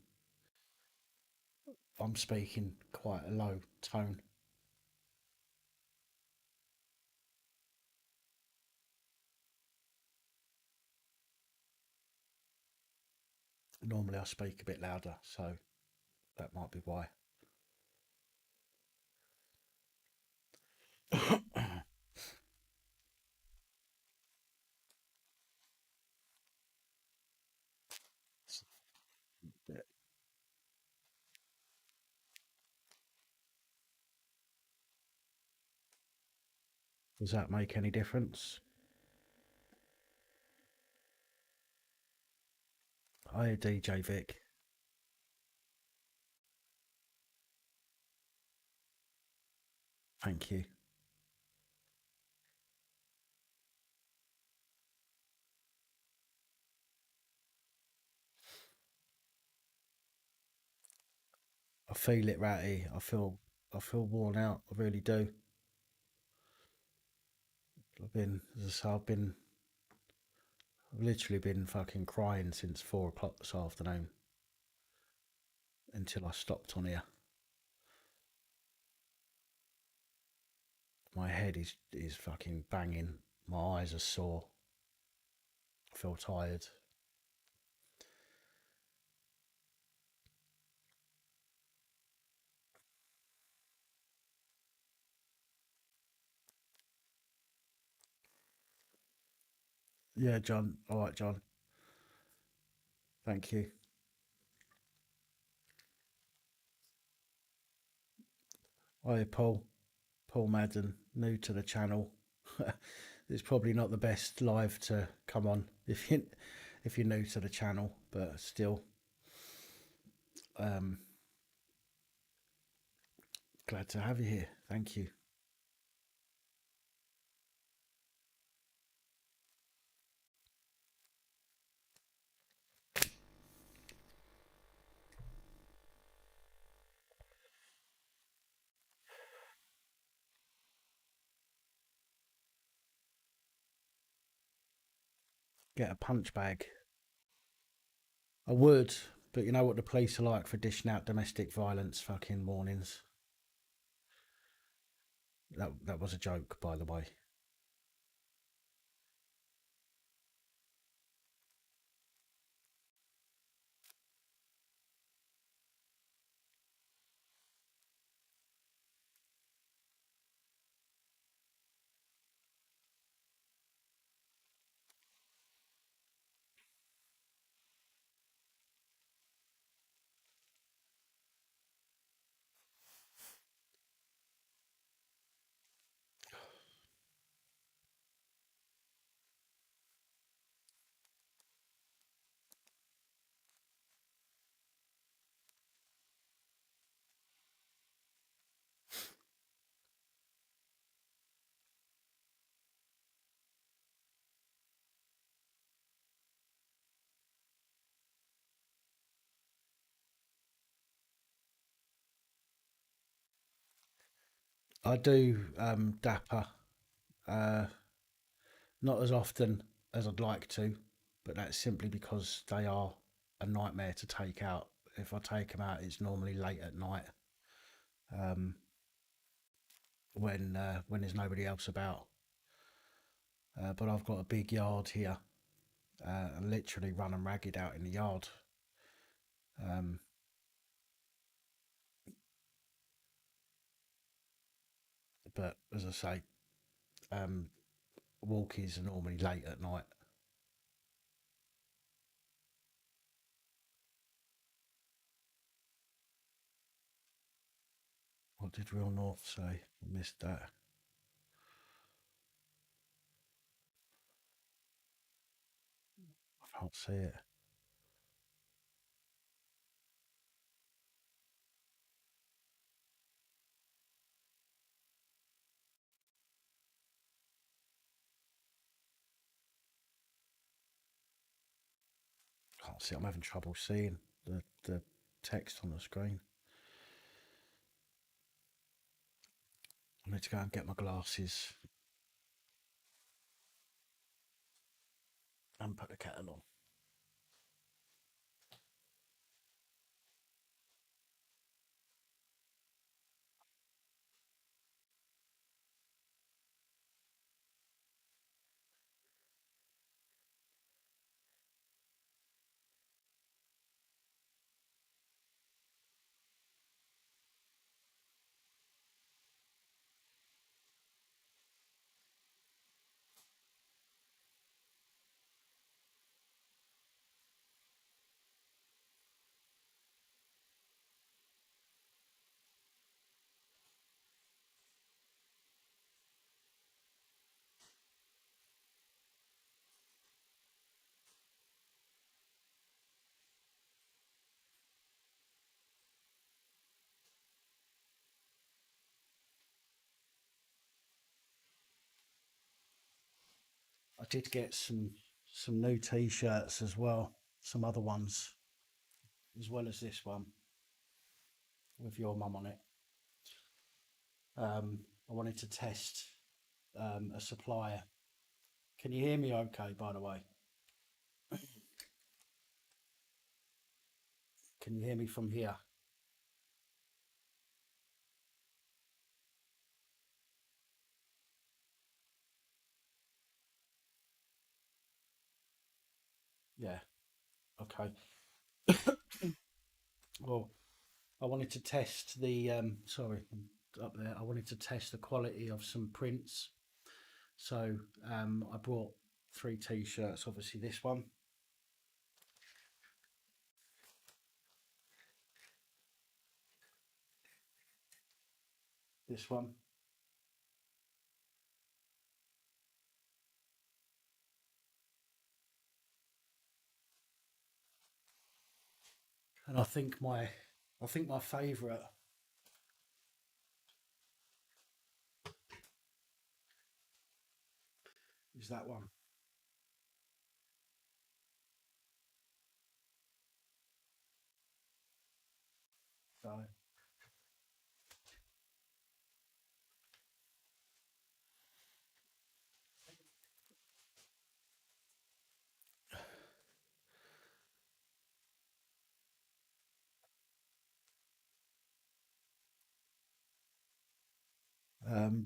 quite a low tone. Normally I speak a bit louder, so that might be why. Does that make any difference? Hi, DJ Vic. Thank you. I feel it, Ratty. I feel worn out. I really do. As I say, I've literally been fucking crying since 4 o'clock this afternoon until I stopped on here. My head is fucking banging. My eyes are sore. I feel tired. Yeah, John. All right, John. Thank you. Hi, Paul. Paul Madden, new to the channel. It's probably not the best live to come on if you're new to the channel, but still, um, glad to have you here. Thank you. Get a punch bag. I would, but you know what the police are like for dishing out domestic violence fucking warnings. That was a joke, by the way. I do dapper, uh, not as often as I'd like to, but that's simply because they are a nightmare to take out. If I take them out, it's normally late at night, um, when there's nobody else about. But I've got a big yard here, and literally run them ragged out in the yard. Um, but as I say, um, walkies are normally late at night. What did Real North say? I missed that. I can't see it. Can't see. I'm having trouble seeing the text on the screen. I need to go and get my glasses and put the kettle on. I did get some new t-shirts as well, some other ones as well as this one with your mum on it. I wanted to test a supplier. Can you hear me okay, by the way? Can you hear me from here? Yeah, okay. Well, I wanted to test the, sorry, I'm up there. I wanted to test the quality of some prints. So I brought three t-shirts, obviously this one, this one, I think my favourite is that one. So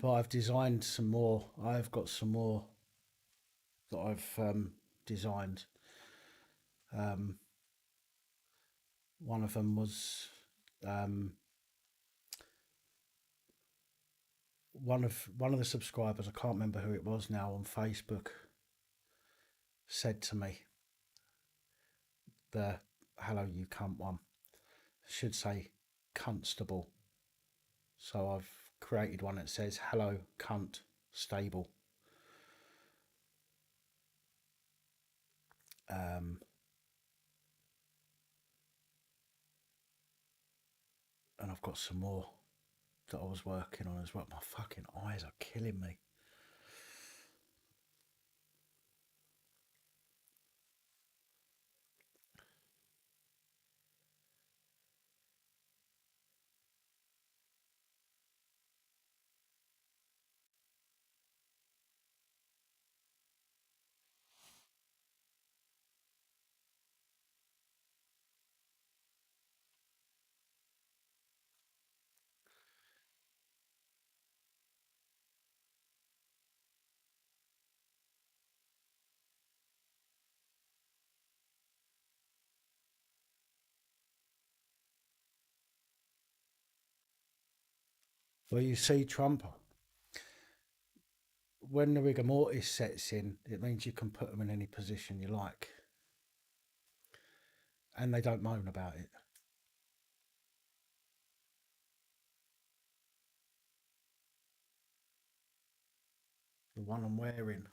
but I've designed some more. I've got some more that I've designed. Um, one of them was um, one of the subscribers. I can't remember who it was now on Facebook. Said to me, the "Hello you cunt" one should say "constable." So I've created one that says "Hello cunt stable." Um, and I've got some more that I was working on as well. My fucking eyes are killing me. Well, you see, Trump, when the rigor mortis sets in, it means you can put them in any position you like, and they don't moan about it. The one I'm wearing,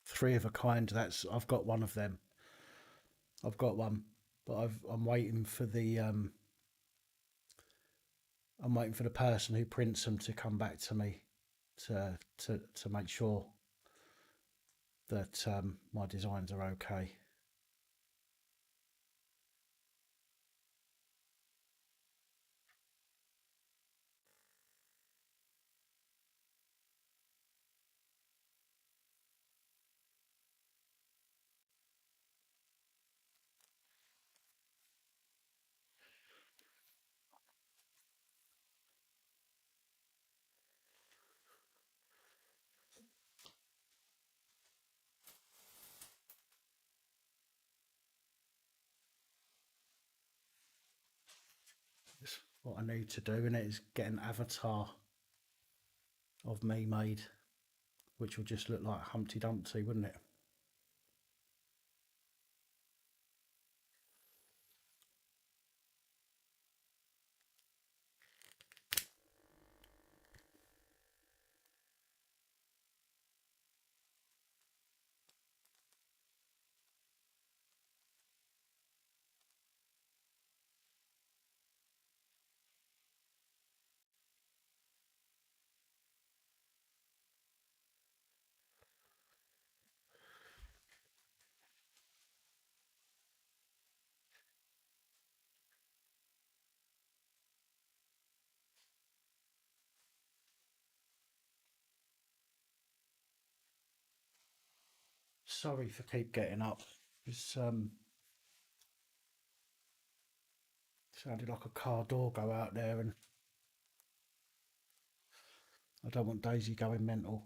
three of a kind. That's I've got one of them. I've got one, but I'm waiting for the I'm waiting for the person who prints them to come back to me to make sure that my designs are okay. It's what I need to do, and it is get an avatar of me made, which will just look like Humpty Dumpty, wouldn't it? Sorry for keep getting up. It's sounded like a car door go out there, and I don't want Daisy going mental.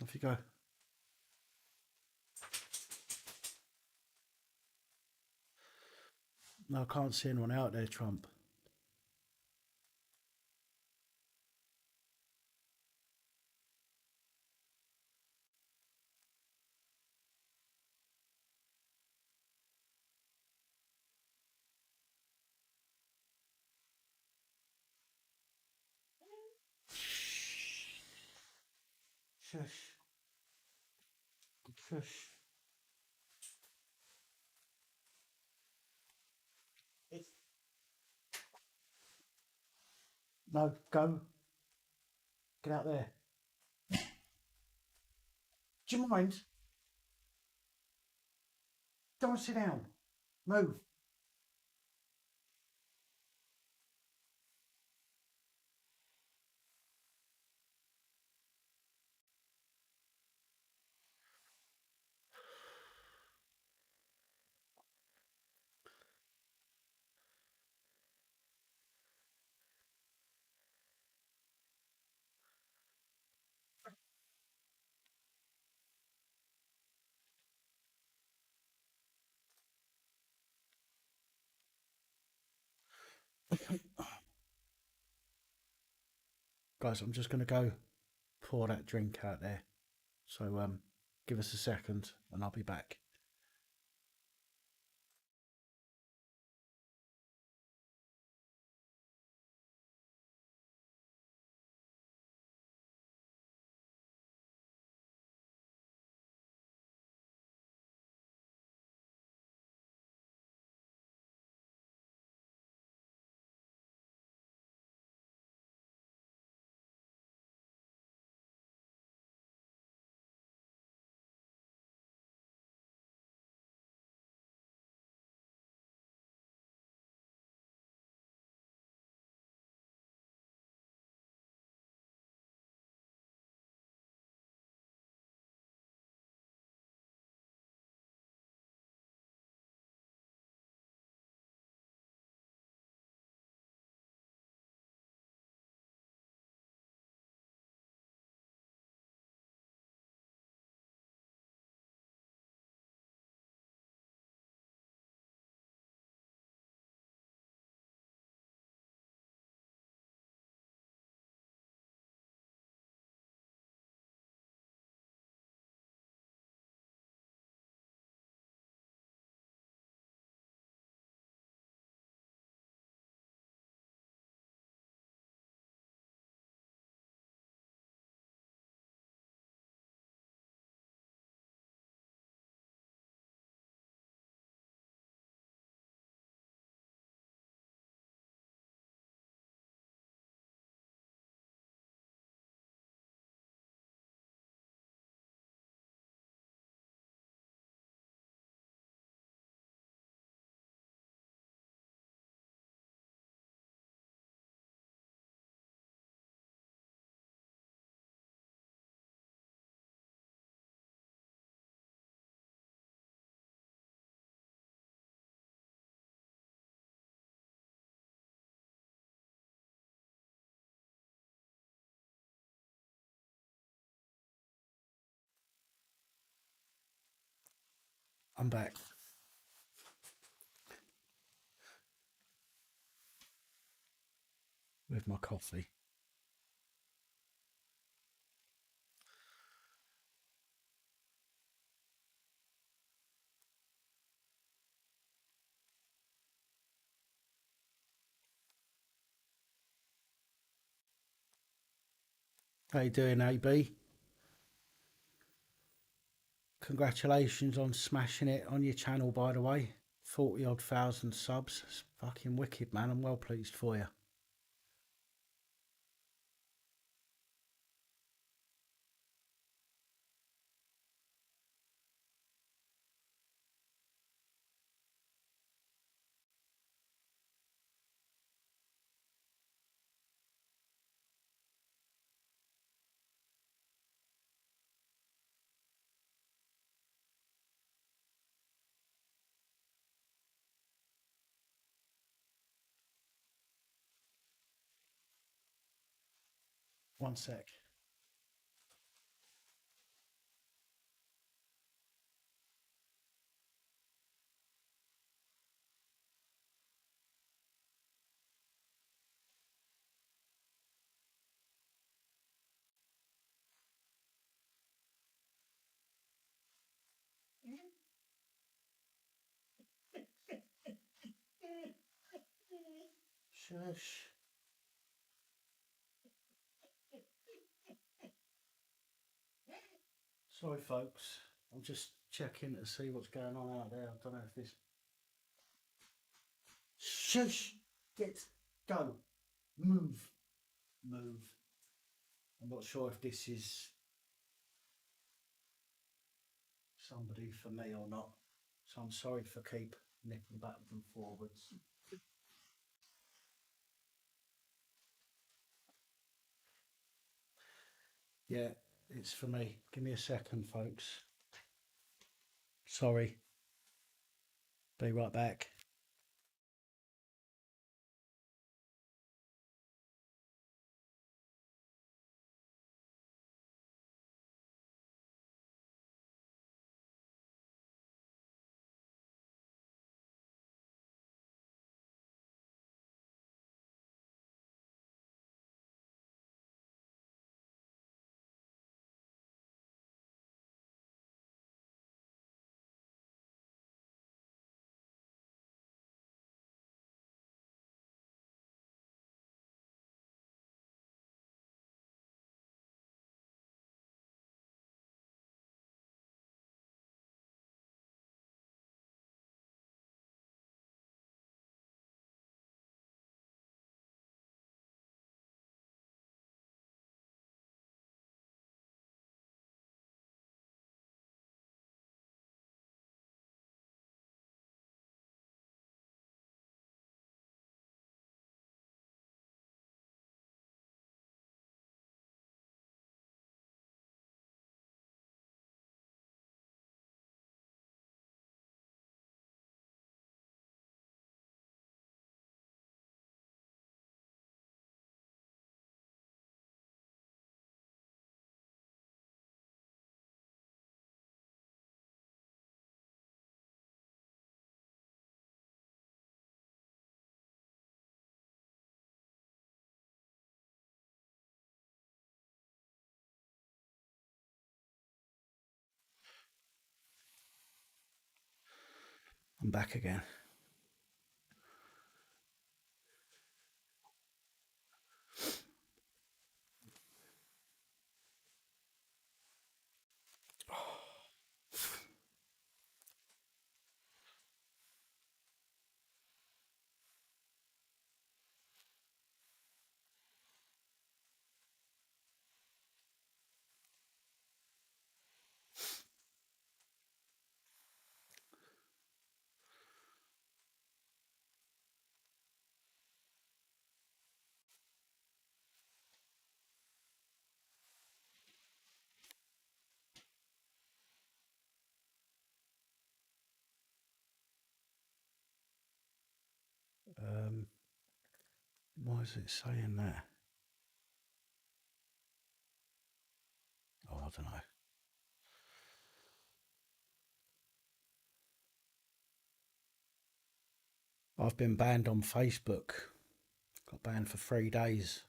Off you go. No, I can't see anyone out there, Trump. Shush. Shush. It's... No, go. Get out there. Do you mind? Don't sit down. Move. Guys, I'm just going to go pour that drink out there. So give us a second and I'll be back. I'm back with my coffee. How you doing, AB? Congratulations on smashing it on your channel, by the way. 40 odd thousand subs. It's fucking wicked, man. I'm well pleased for you. One sec. Shush. Sorry, folks. I'm just checking to see what's going on out there. I don't know if this. Shush! Get. Go. Move. Move. I'm not sure if this is somebody for me or not. So I'm sorry for keep nipping backwards and forwards. Yeah, it's for me. Give me a second, folks. Sorry. Be right back. I'm back again. Um, why is it saying that? Oh, I don't know. I've been banned on Facebook. Got banned for 3 days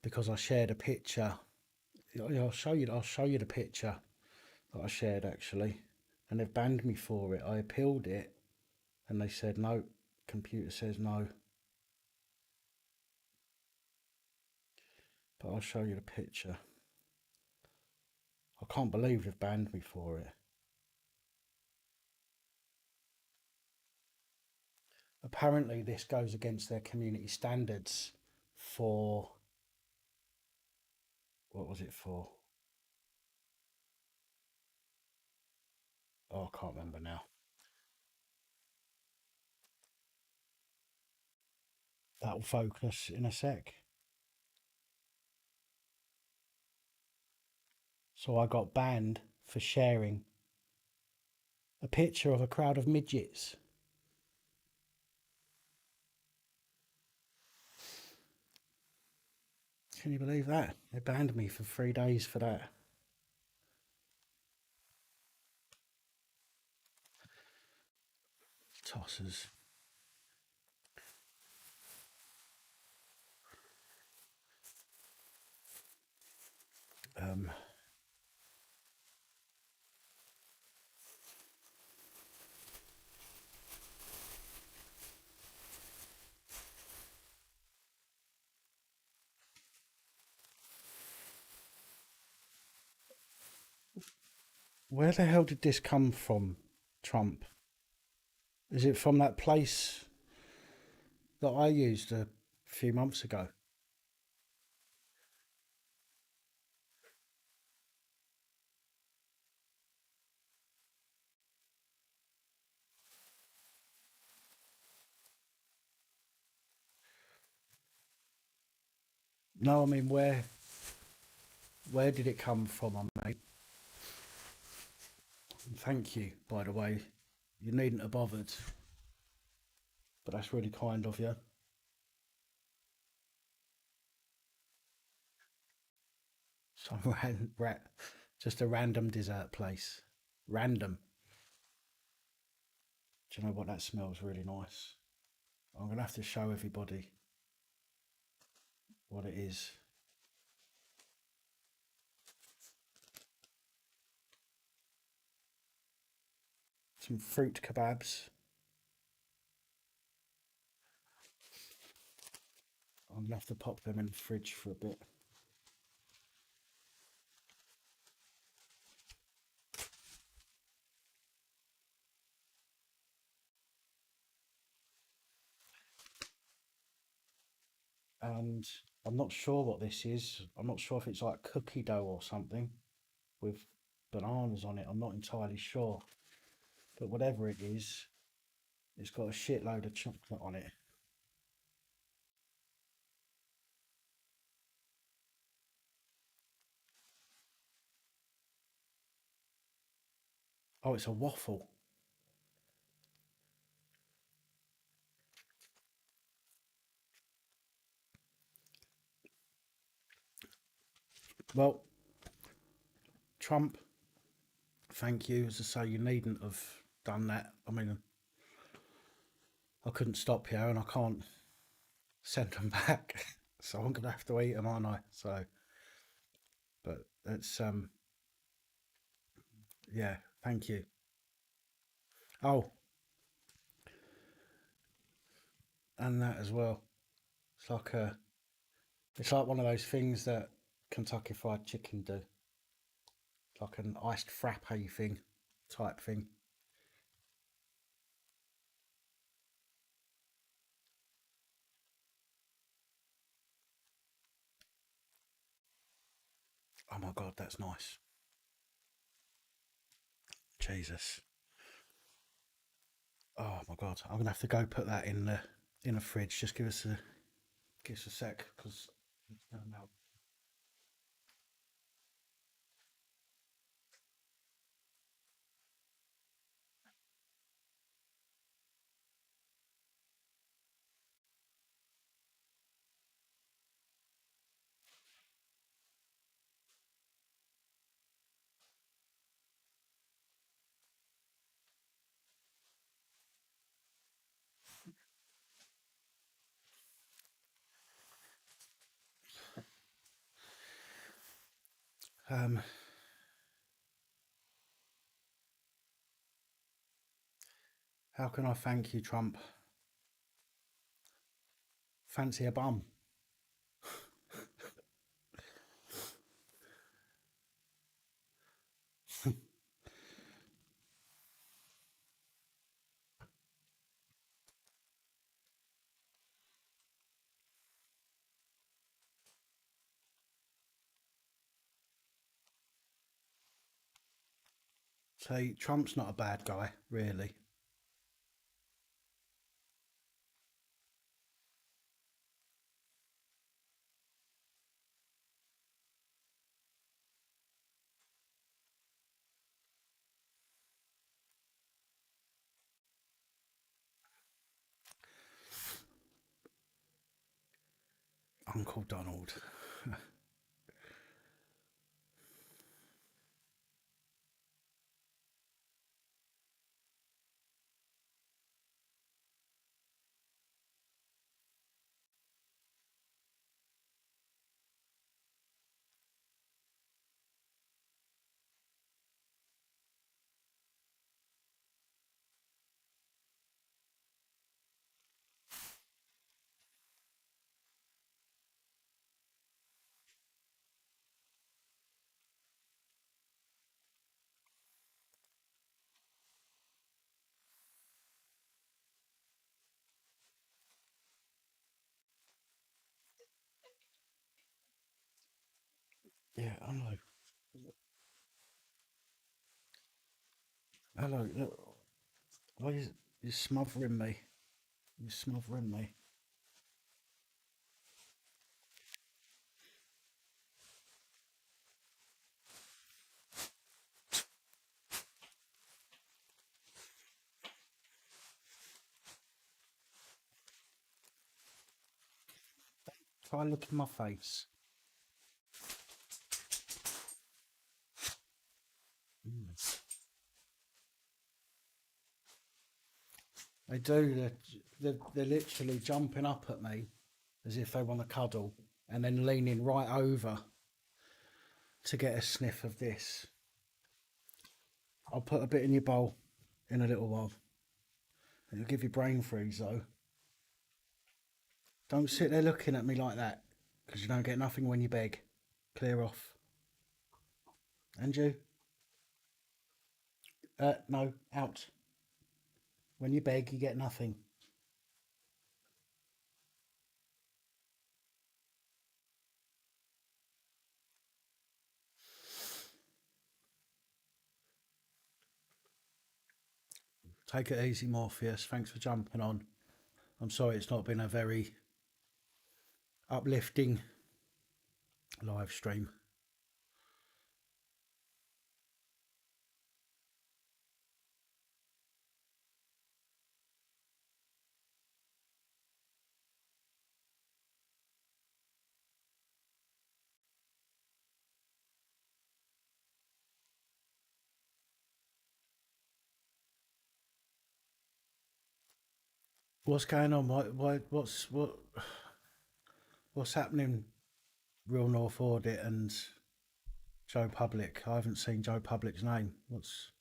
because I shared a picture. I'll show you. I'll show you the picture that I shared actually, and they've banned me for it. I appealed it, and they said no. Computer says no. But I'll show you the picture. I can't believe they've banned me for it. Apparently, this goes against their community standards for. What was it for? Oh, I can't remember now. That'll focus in a sec. So I got banned for sharing a picture of a crowd of midgets. Can you believe that? They banned me for 3 days for that. Tossers. Um, Where the hell did this come from, Trump? Is it from that place that I used a few months ago? No, I mean where did it come from, mate? Thank you, by the way. You needn't have bothered, but that's really kind of you. Some just a random dessert place. Random. Do you know what? That smells really nice. I'm gonna have to show everybody what it is. Some fruit kebabs. I'm gonna have to pop them in the fridge for a bit. And I'm not sure what this is. I'm not sure if it's like cookie dough or something with bananas on it. I'm not entirely sure. But whatever it is, it's got a shitload of chocolate on it. Oh, it's a waffle. Well, Trump, thank you. As I say, you needn't have done that. I mean, I couldn't stop you and I can't send them back. So I'm going to have to eat them, aren't I? So, but it's, yeah, thank you. Oh, and that as well. It's like a, it's like one of those things that Kentucky Fried Chicken do. It's like an iced frappe thing, type thing. Oh my God, that's nice. Jesus. Oh my God, I'm gonna have to go put that in the fridge. Just give us a sec because it's gonna melt. Um, how can I thank you, Trump? Fancy a bum? See, Trump's not a bad guy, really. Uncle Donald. Yeah, I know. Hello. Look, why you smothering me? You're smothering me. Try look in my face. They do. They're literally jumping up at me as if they want to cuddle, and then leaning right over to get a sniff of this. I'll put a bit in your bowl in a little while. It'll give you brain freeze though. Don't sit there looking at me like that, because you don't get nothing when you beg. Clear off. And you? No, out. When you beg, you get nothing. Take it easy, Morpheus. Thanks for jumping on. I'm sorry it's not been a very uplifting live stream. What's going on? What's happening? Real North Audit and Joe Public. I haven't seen Joe Public's name. What's?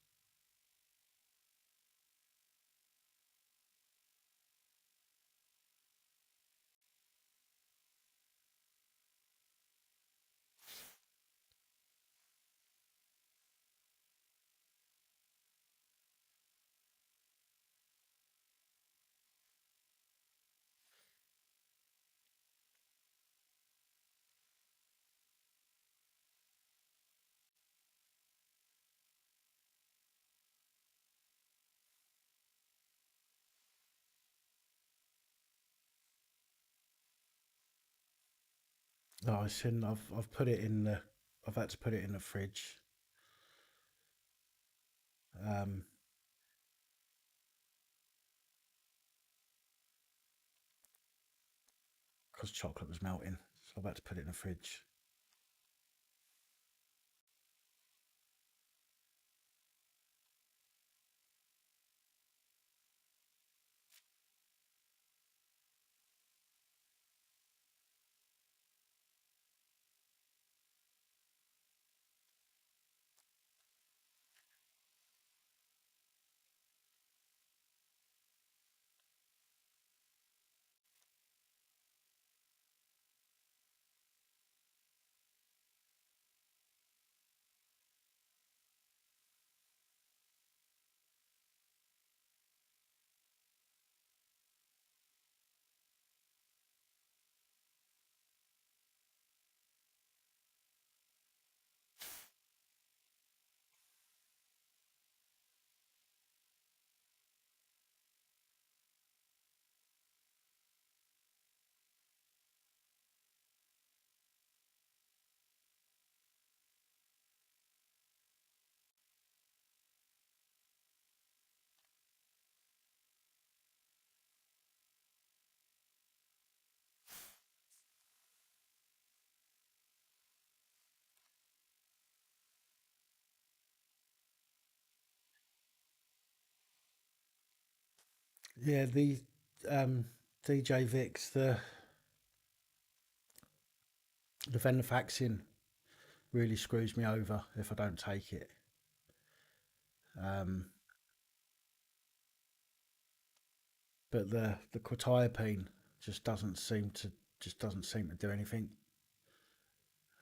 No, I seen. I've put it in the. I've had to put it in the fridge. Um, because chocolate was melting, so I've had to put it in the fridge. Yeah, the um, DJ Vix, the venlafaxine really screws me over if I don't take it. Um, but the quetiapine just doesn't seem to do anything.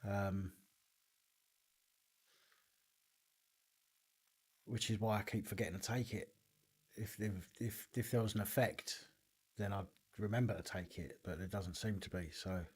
Um, which is why I keep forgetting to take it. If there was an effect, then I'd remember to take it, but there doesn't seem to be. So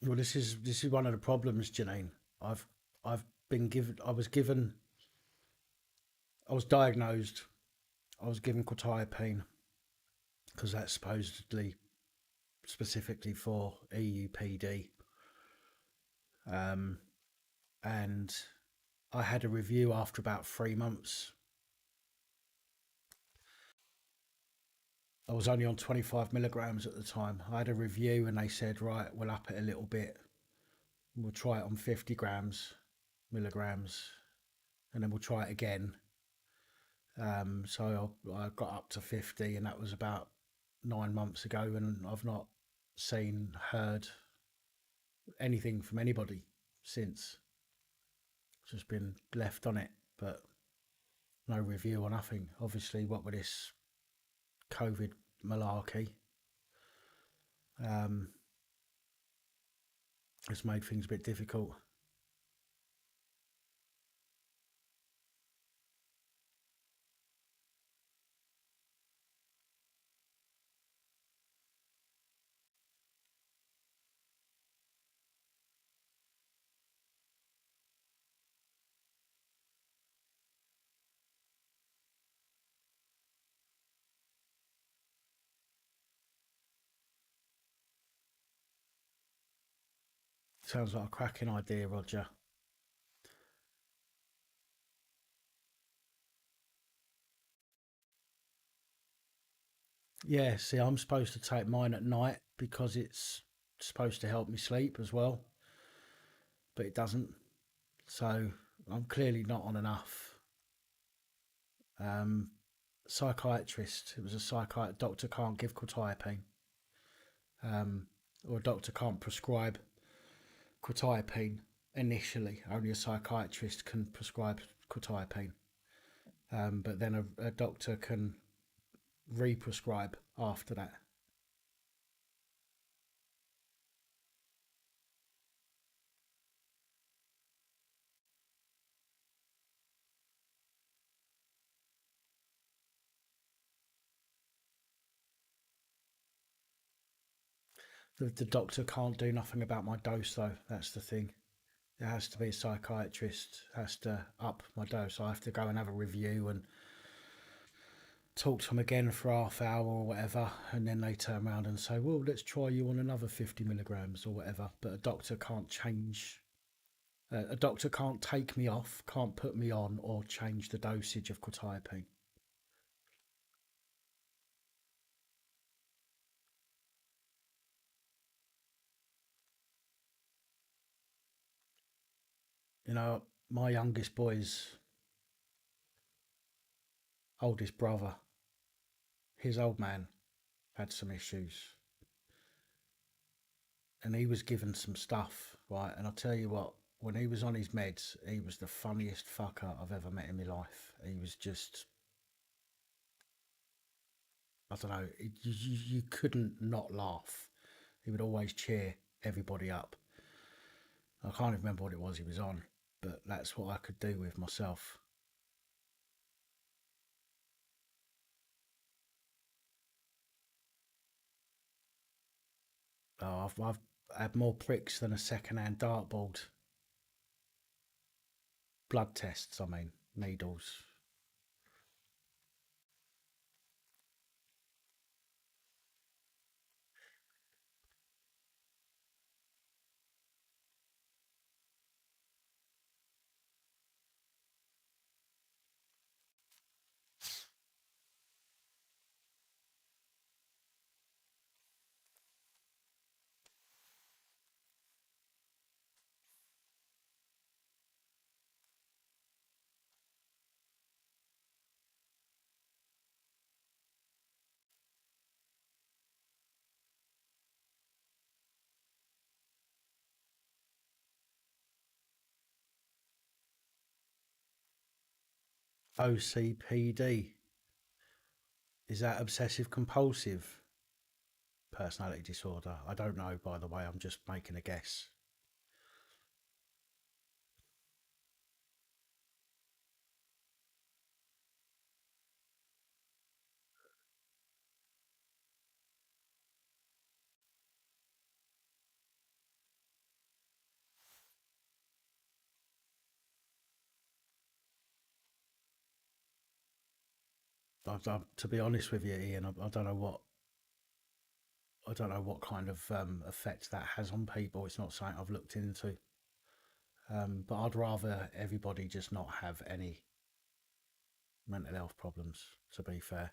Well, this is one of the problems, Janine. I've I've been given. I was diagnosed. I was given quetiapine because that's supposedly specifically for EUPD. Um, and I had a review after about 3 months. I was only on 25 milligrams at the time. I had a review and they said, right, we'll up it a little bit. We'll try it on 50 milligrams, and then we'll try it again. So I got up to 50, and that was about 9 months ago, and I've not seen, heard anything from anybody since. Just been left on it, but no review or nothing. Obviously, what with this COVID malarkey, um, it's made things a bit difficult. Sounds like a cracking idea, Roger. Yeah, see, I'm supposed to take mine at night because it's supposed to help me sleep as well, but it doesn't. So I'm clearly not on enough. Um, Psychiatrist, it was a psychiatrist, doctor can't give quetiapine, or a doctor can't prescribe quetiapine initially. Only a psychiatrist can prescribe quetiapine, but then a doctor can re-prescribe after that. The doctor can't do nothing about my dose, though. That's the thing. It has to be a psychiatrist, has to up my dose. I have to go and have a review and talk to them again for half hour or whatever, and then they turn around and say, well, let's try you on another 50 milligrams or whatever. But a doctor can't change, a doctor can't take me off, can't put me on, or change the dosage of quetiapine. You know, my youngest boy's oldest brother, his old man had some issues, and he was given some stuff, right? And I'll tell you what, when he was on his meds, he was the funniest fucker I've ever met in my life. He was just, I don't know, you couldn't not laugh. He would always cheer everybody up. I can't even remember what it was he was on, but that's what I could do with myself. I've had more pricks than a second-hand dartboard. Blood tests, I mean, needles. OCPD. Is that obsessive compulsive personality disorder? I don't know, by the way, I'm just making a guess. to be honest with you, Ian, I don't know what kind of effect that has on people. It's not something I've looked into. But I'd rather everybody just not have any mental health problems. To be fair,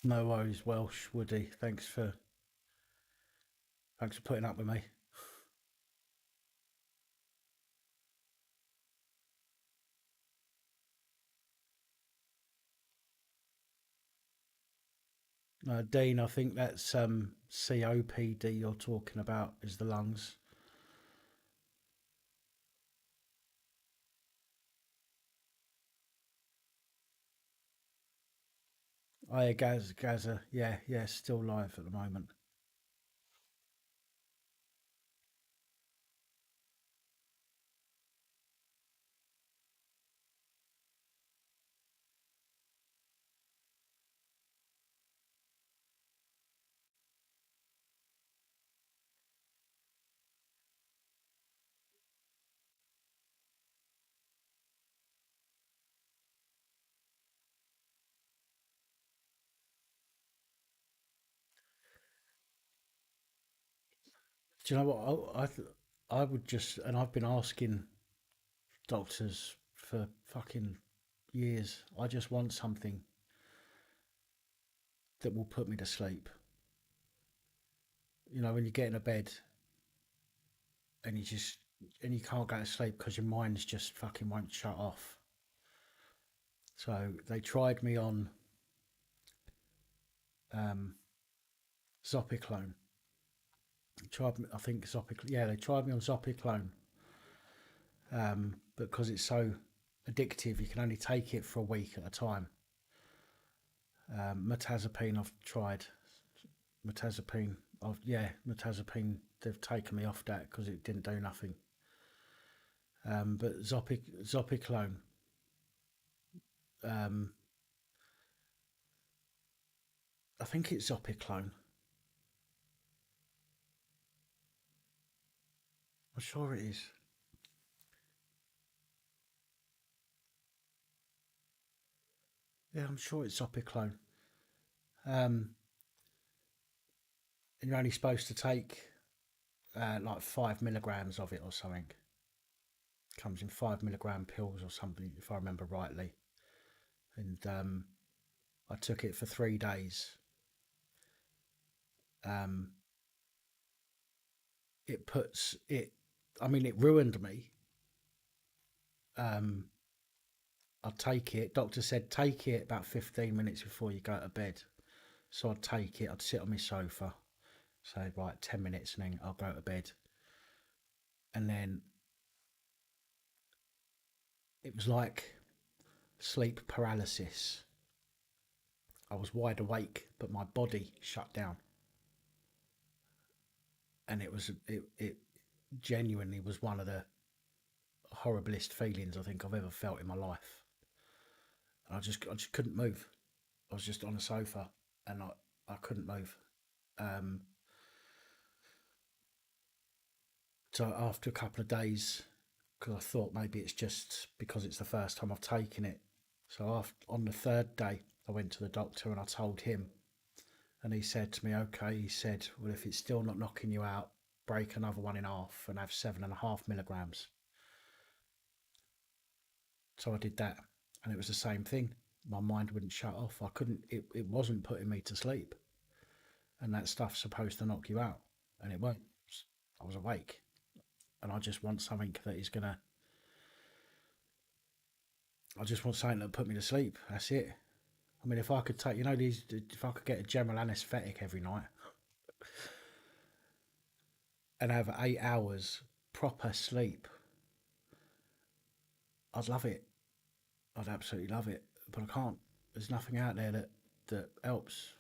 no worries, Welsh Woody. Thanks for putting up with me. Dean, I think that's COPD you're talking about is the lungs. Oh, yeah, Gaza, yeah, still live at the moment. Do you know what? I would just, and I've been asking doctors for fucking years. I just want something that will put me to sleep. You know, when you get in a bed and you can't go to sleep because your mind's just fucking won't shut off. So they tried me on um, Zopiclone. I think Yeah, they tried me on Zopiclone because it's so addictive. You can only take it for a week at a time. Metazapine, I've tried. Metazapine, Metazapine. They've taken me off that because it didn't do nothing. But Zopiclone, um, I think it's Zopiclone. I'm sure it is. Yeah, I'm sure it's Zopiclone. Um, and you're only supposed to take like 5 milligrams of it or something. Comes in 5 milligram pills or something, if I remember rightly. And I took it for 3 days. Um, it puts it. I mean, it ruined me. Um, I'd take it. Doctor said take it about 15 minutes before you go to bed. So I'd take it. I'd sit on my sofa, say right 10 minutes, and then I'll go to bed. And then it was like sleep paralysis. I was wide awake, but my body shut down, and it genuinely was one of the horriblest feelings I think I've ever felt in my life. And I just couldn't move. I was just on a sofa, and I couldn't move. Um, so after a couple of days, because I thought maybe it's just because it's the first time I've taken it. So on the third day, I went to the doctor and I told him, and he said to me, "Okay," he said, "well, if it's still not knocking you out, break another one in half and have 7.5 milligrams." So I did that, and it was the same thing. My mind wouldn't shut off. I couldn't. It wasn't putting me to sleep, and that stuff's supposed to knock you out, and it won't. I was awake, and I just want something that is gonna. I just want something that put me to sleep. That's it. I mean, if I could take, you know, these, if I could get a general anaesthetic every night and have 8 hours proper sleep, I'd love it. I'd absolutely love it. But I can't. There's nothing out there that helps.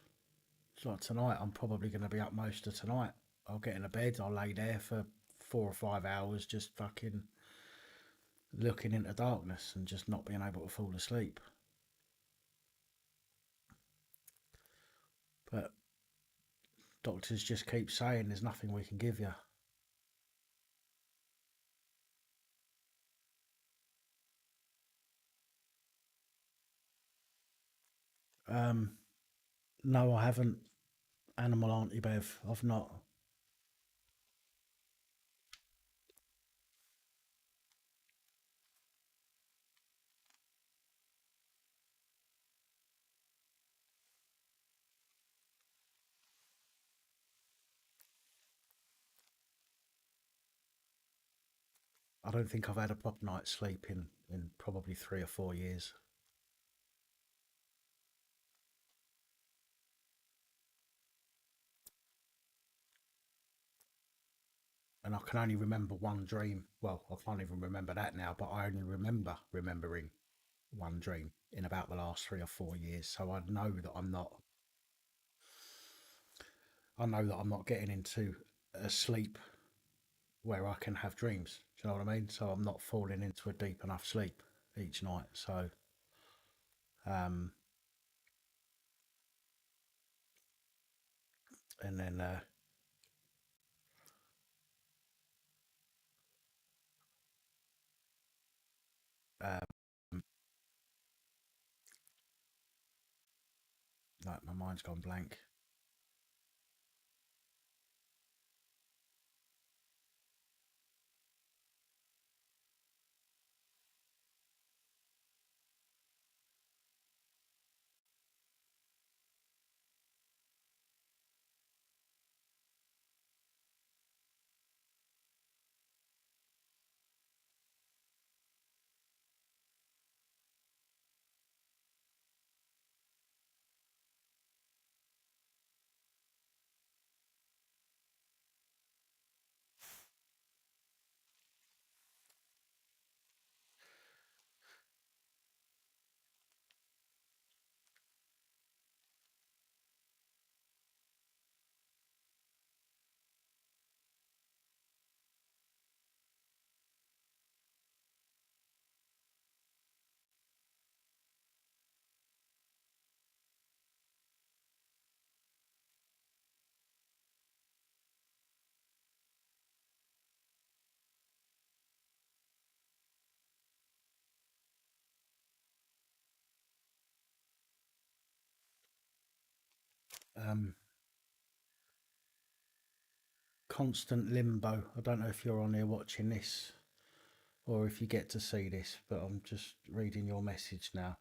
It's like tonight, I'm probably going to be up most of tonight. I'll get in a bed, I'll lay there for 4 or 5 hours just fucking looking into darkness and just not being able to fall asleep. But doctors just keep saying there's nothing we can give you. Um, no, I haven't. Animal Auntie Bev, I've not. I don't think I've had a proper night's sleep in probably 3 or 4 years. And I can only remember one dream. Well, I can't even remember that now, but I only remember remembering one dream in about the last 3 or 4 years. So I know that I'm not. I know that I'm not getting into a sleep where I can have dreams. Do you know what I mean? So I'm not falling into a deep enough sleep each night. So, um, and then um, like my mind's gone blank. Um, Constant limbo. I don't know if you're on here watching this or if you get to see this, but I'm just reading your message now,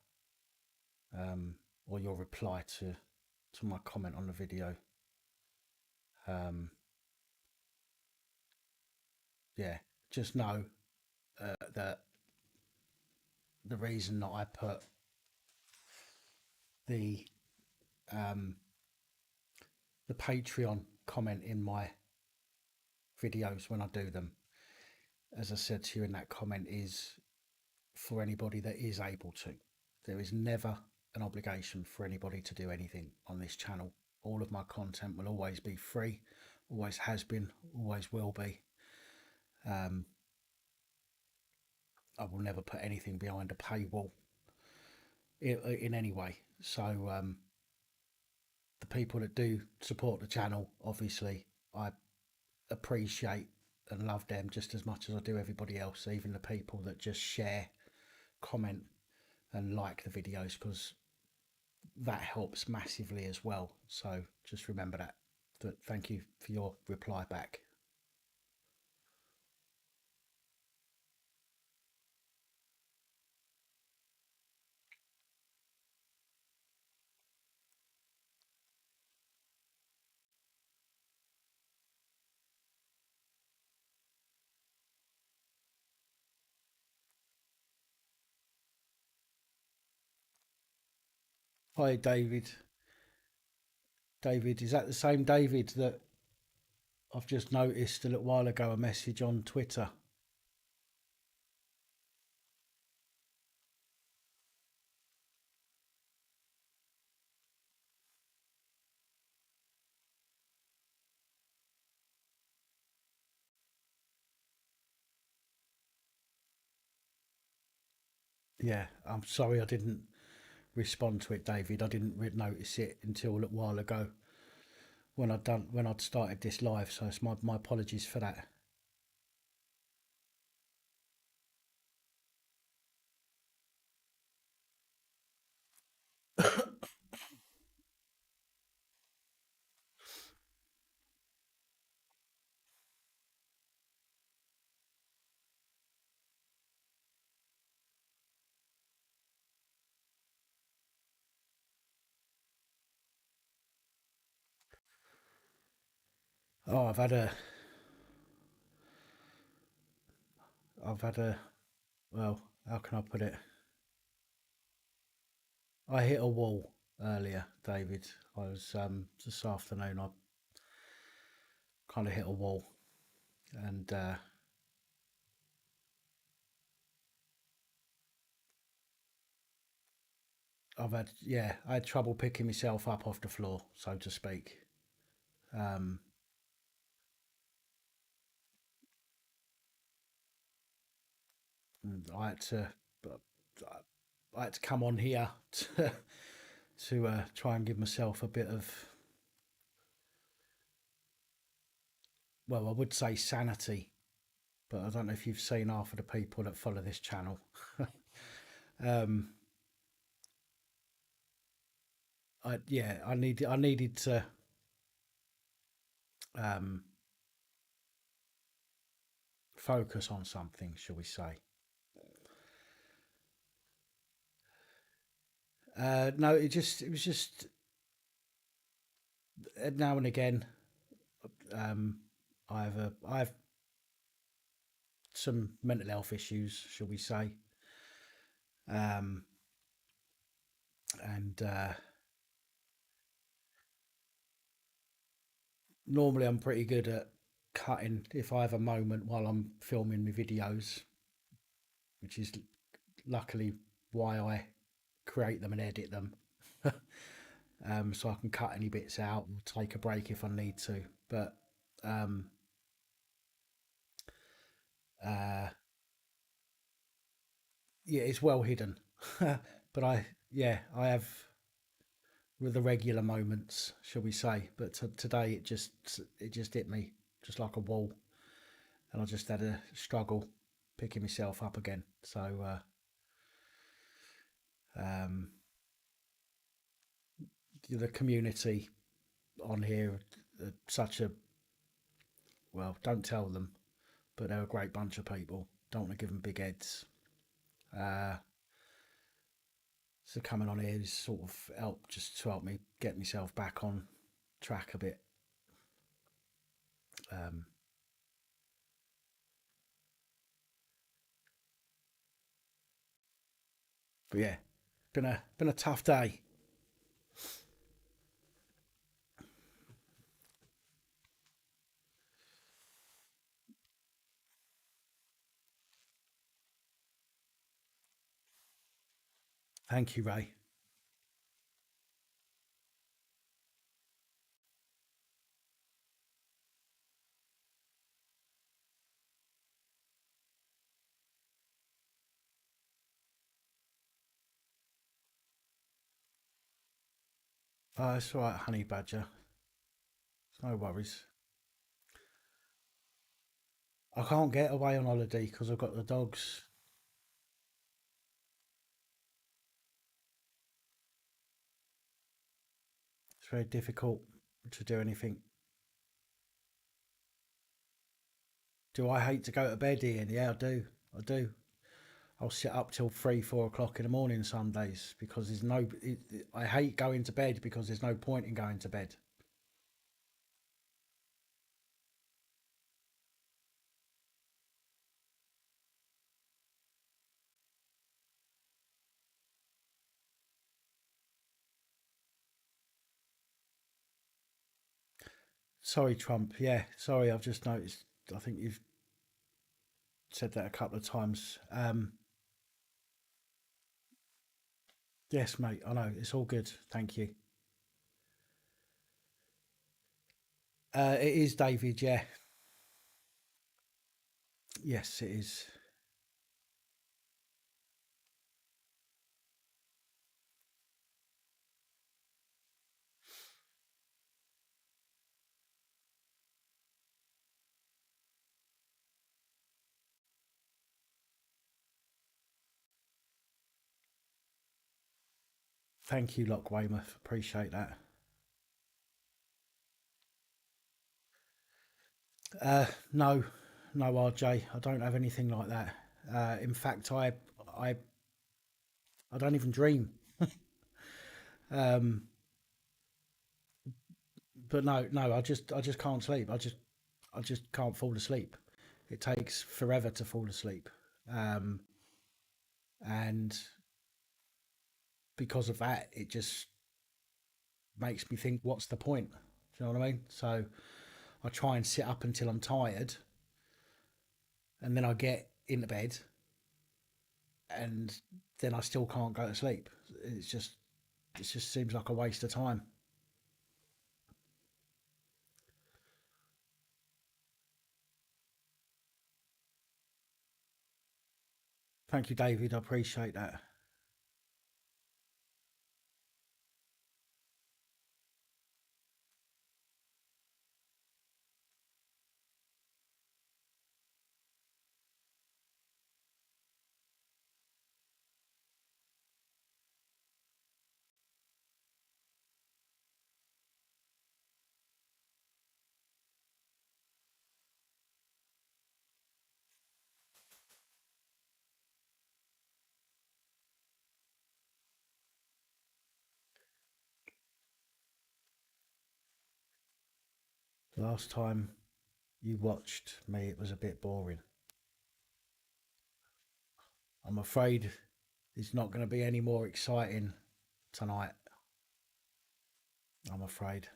or your reply to my comment on the video. Um, yeah, just know that the reason that I put the um, the Patreon comment in my videos when I do them, as I said to you in that comment, is for anybody that is able to. There is never an obligation for anybody to do anything on this channel. All of my content will always be free, always has been, always will be. Um, I will never put anything behind a paywall in any way. So the people that do support the channel, obviously, I appreciate and love them just as much as I do everybody else, even the people that just share, comment, and like the videos, because that helps massively as well. So just remember that. But thank you for your reply back. Hi, David. David, is that the same David that I've just noticed a little while ago a message on Twitter? Yeah, I'm sorry I didn't respond to it, David. I didn't notice it until a little while ago when I'd started this live. So it's my apologies for that. Oh, I've had a well, how can I put it? I hit a wall earlier, David. I was this afternoon. I kind of hit a wall, and I had trouble picking myself up off the floor, so to speak. Um, and but I had to come on here to try and give myself a bit of, well, I would say sanity, but I don't know if you've seen half of the people that follow this channel. um, I needed to um, focus on something, shall we say? No, it was just now and again. Um, I have some mental health issues, shall we say? Um, and normally I'm pretty good at cutting if I have a moment while I'm filming my videos, which is luckily why I create them and edit them. So I can cut any bits out and take a break if I need to. But um, uh, yeah, it's well hidden. But I have with the regular moments, shall we say? But today it just hit me just like a wall, and I just had a struggle picking myself up again. So um, the community on here are such a, well, don't tell them, but they're a great bunch of people. Don't want to give them big heads. Uh, so coming on here is sort of help me get myself back on track a bit. Um, but yeah, been a tough day. Thank you, Ray. Oh, it's all right, honey badger. No worries. I can't get away on holiday because I've got the dogs. It's very difficult to do anything. Do I hate to go to bed, Ian? Yeah, I do. I do. I'll sit up till 3, 4 o'clock in the morning some days because there's no. I hate going to bed because there's no point in going to bed. Sorry, Trump. Yeah, sorry. I've just noticed. I think you've said that a couple of times. Yes, mate. I know it's all good. Thank you. It is David. Yeah. Yes, it is. Thank you, Lock Weymouth. Appreciate that. No, no, RJ. I don't have anything like that. In fact, I, I don't even dream. Um, but no, no. I just can't sleep. I just can't fall asleep. It takes forever to fall asleep. Um, and because of that, it just makes me think, what's the point? Do you know what I mean? So I try and sit up until I'm tired, and then I get into bed, and then I still can't go to sleep. It's just it just seems like a waste of time. Thank you, David. I appreciate that. Last time you watched me, it was a bit boring. I'm afraid it's not going to be any more exciting tonight. I'm afraid.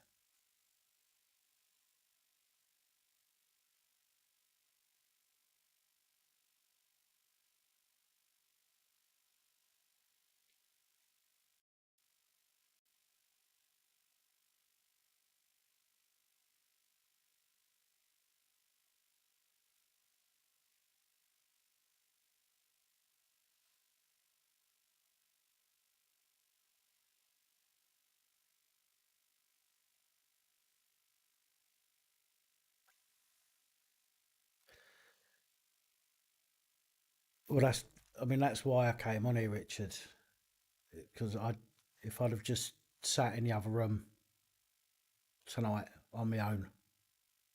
Well, I mean, that's why I came on here, Richard, because if I'd have just sat in the other room tonight on my own,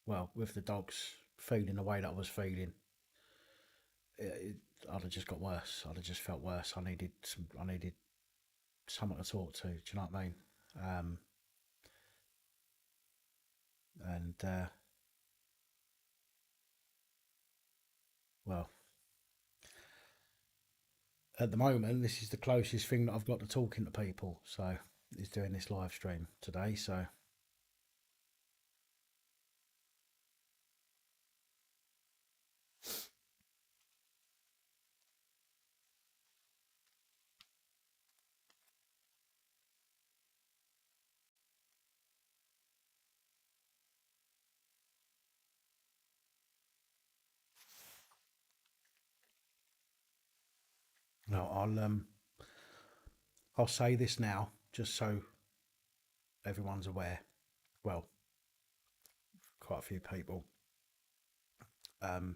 well, with the dogs feeling the way that I was feeling, it, I'd have just got worse. I'd have just felt worse. I needed someone to talk to. Do you know what I mean? Um, and well, at the moment, this is the closest thing that I've got to talking to people. So, is doing this live stream today. So, no, I'll say this now, just so everyone's aware. Well, quite a few people. Um,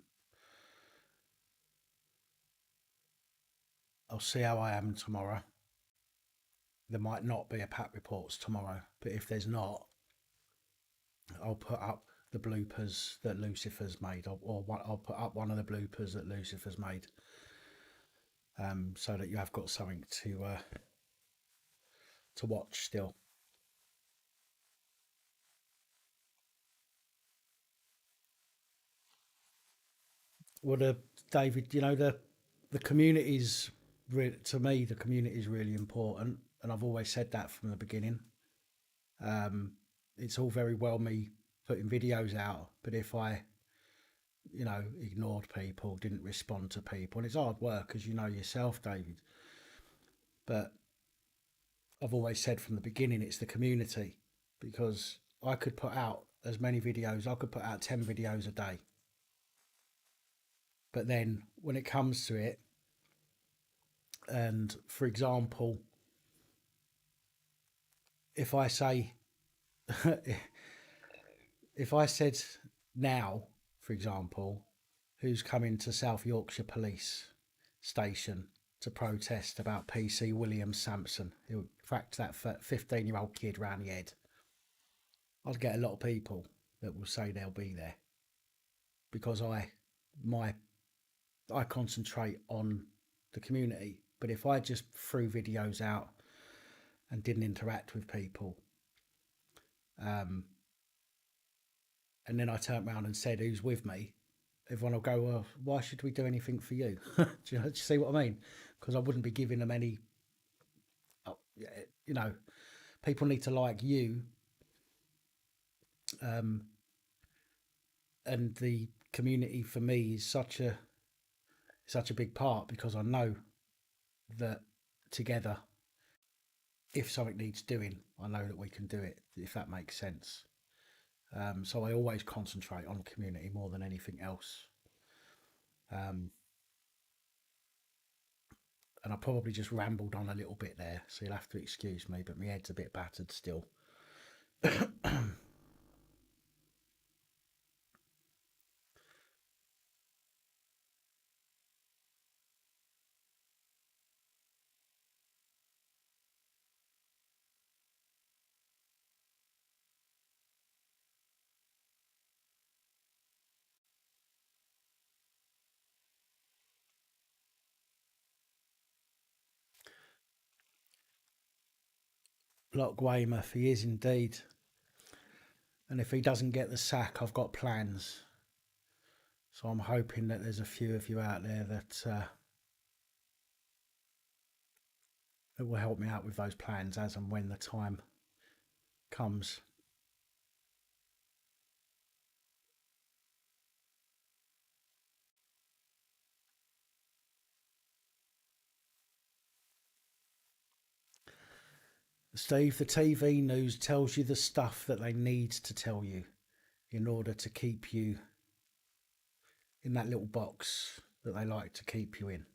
I'll see how I am tomorrow. There might not be a Pat Reports tomorrow, but if there's not, I'll put up the bloopers that Lucifer's made, I'll put up one of the bloopers that Lucifer's made, so that you have got something to watch still. Well, David, you know the community's to me the community is really important, and I've always said that from the beginning. Um, it's all very well me putting videos out. But if I, ignored people, didn't respond to people, and it's hard work, as you know yourself, David. But I've always said from the beginning, it's the community, because I could put out as many videos, I could put out 10 videos a day. But then when it comes to it, and for example, if I say, if I said now, for example, who's coming to South Yorkshire Police Station to protest about PC William Sampson, who cracked that 15-year-old kid round the head, I'd get a lot of people that will say they'll be there, because my I concentrate on the community. But if I just threw videos out and didn't interact with people, um, and then I turned around and said, "Who's with me?" everyone will go, "Well, why should we do anything for you?" Do you see what I mean? Because I wouldn't be giving them any. You know, people need to like you, um, and the community for me is such a big part, because I know that together, if something needs doing, I know that we can do it. If that makes sense. So I always concentrate on community more than anything else. Um, and I probably just rambled on a little bit there, so you'll have to excuse me, but my head's a bit battered still. Block Weymouth, he is indeed. And if he doesn't get the sack, I've got plans. So I'm hoping that there's a few of you out there that will help me out with those plans as and when the time comes. Steve, the TV news tells you the stuff that they need to tell you in order to keep you in that little box that they like to keep you in.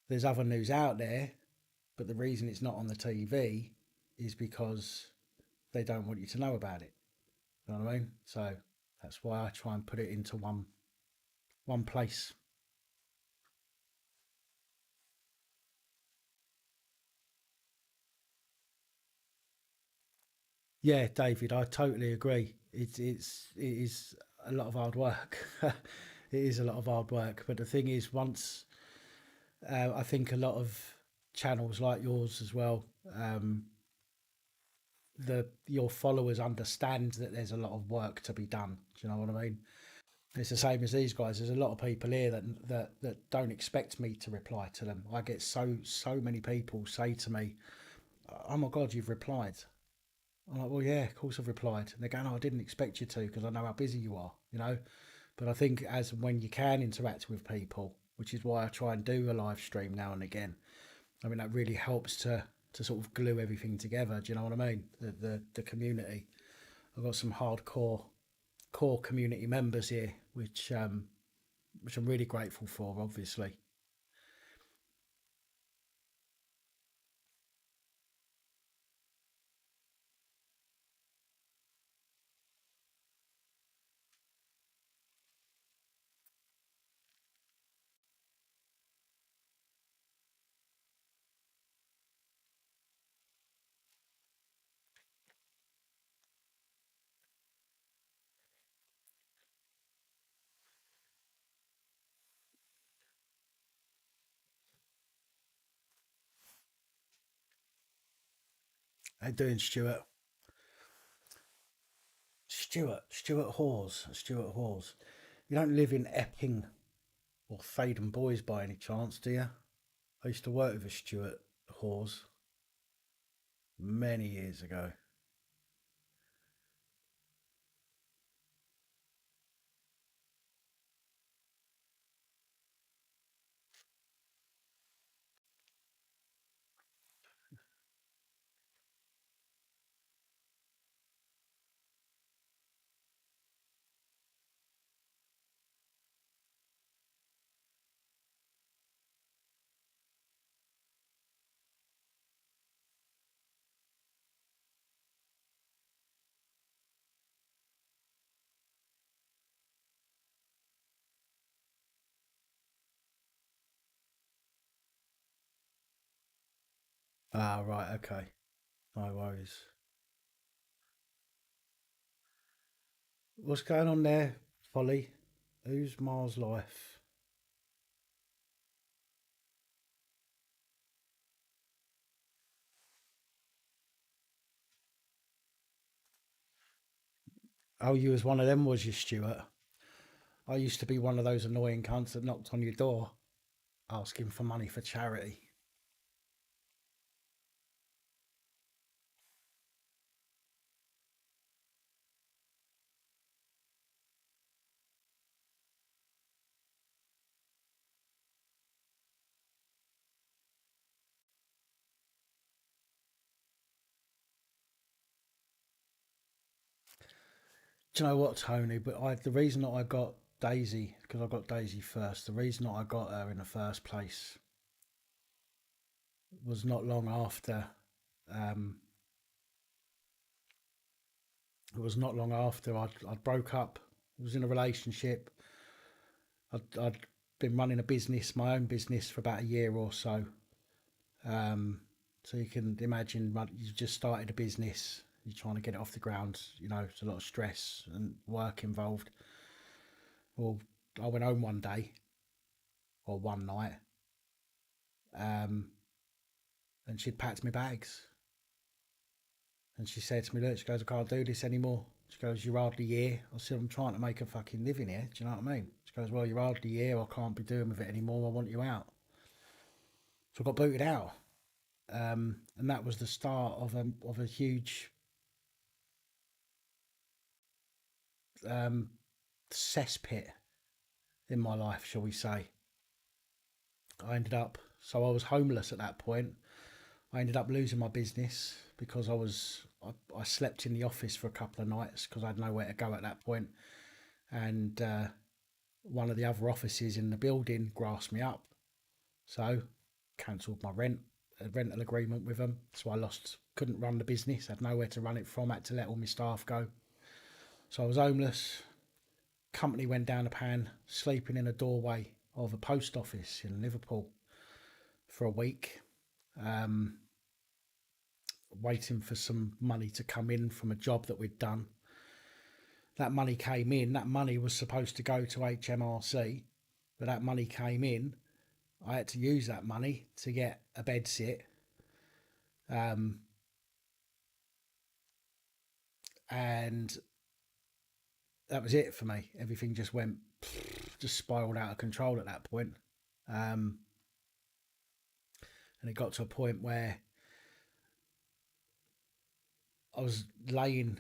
There's other news out there, but the reason it's not on the TV is because they don't want you to know about it. You know what I mean? So that's why I try and put it into one place. Yeah, David, I totally agree. It is a lot of hard work. It is a lot of hard work. But the thing is, once I think a lot of channels like yours as well, um, your followers understand that there's a lot of work to be done. Do you know what I mean? It's the same as these guys. There's a lot of people here that don't expect me to reply to them. I get so many people say to me, "Oh my God, you've replied." I'm like, "Well, yeah, of course I've replied." And they're going, "Oh, I didn't expect you to, because I know how busy you are." But I think as when you can interact with people, which is why I try and do a live stream now and again. I mean, that really helps to sort of glue everything together. Do you know what I mean? The community. I've got some hardcore core community members here, which I'm really grateful for. Obviously, how doing, Stuart? Stuart Hawes. You don't live in Epping or Faden Boys by any chance, do you? I used to work with a Stuart Hawes many years ago. Ah, right, okay. No worries. What's going on there, Polly? Who's Mars Life? Oh, you was one of them, was you, Stuart? I used to be one of those annoying cunts that knocked on your door asking for money for charity. Do you know what, Tony? But the reason that I got Daisy, because I got Daisy first, the reason that I got her in the first place was not long after. Um, it was not long after I'd broke up. I was in a relationship. I'd been running a business, my own business, for about a year or so. Um, so you can imagine, you just started a business. You're trying to get it off the ground. You know, there's a lot of stress and work involved. Well, I went home one day or one night, um, and she'd packed my bags. And she said to me, "Look," she goes, "I can't do this anymore." She goes, "You're hardly here." I said, "I'm trying to make a fucking living here. Do you know what I mean?" She goes, "Well, you're hardly here. I can't be doing with it anymore. I want you out." So I got booted out. And that was the start of a huge um, cesspit in my life, shall we say. I ended up, so I was homeless at that point. I ended up losing my business because I slept in the office for a couple of nights because I had nowhere to go at that point. And one of the other offices in the building grassed me up. So cancelled my rental agreement with them. So I couldn't run the business, had nowhere to run it from, had to let all my staff go. So I was homeless. Company went down a pan, sleeping in a doorway of a post office in Liverpool for a week, um, waiting for some money to come in from a job that we'd done. That money came in. That money was supposed to go to HMRC, but that money came in. I had to use that money to get a bed sit, um, and that was it for me. Everything just spiraled out of control at that point. Um, and it got to a point where I was laying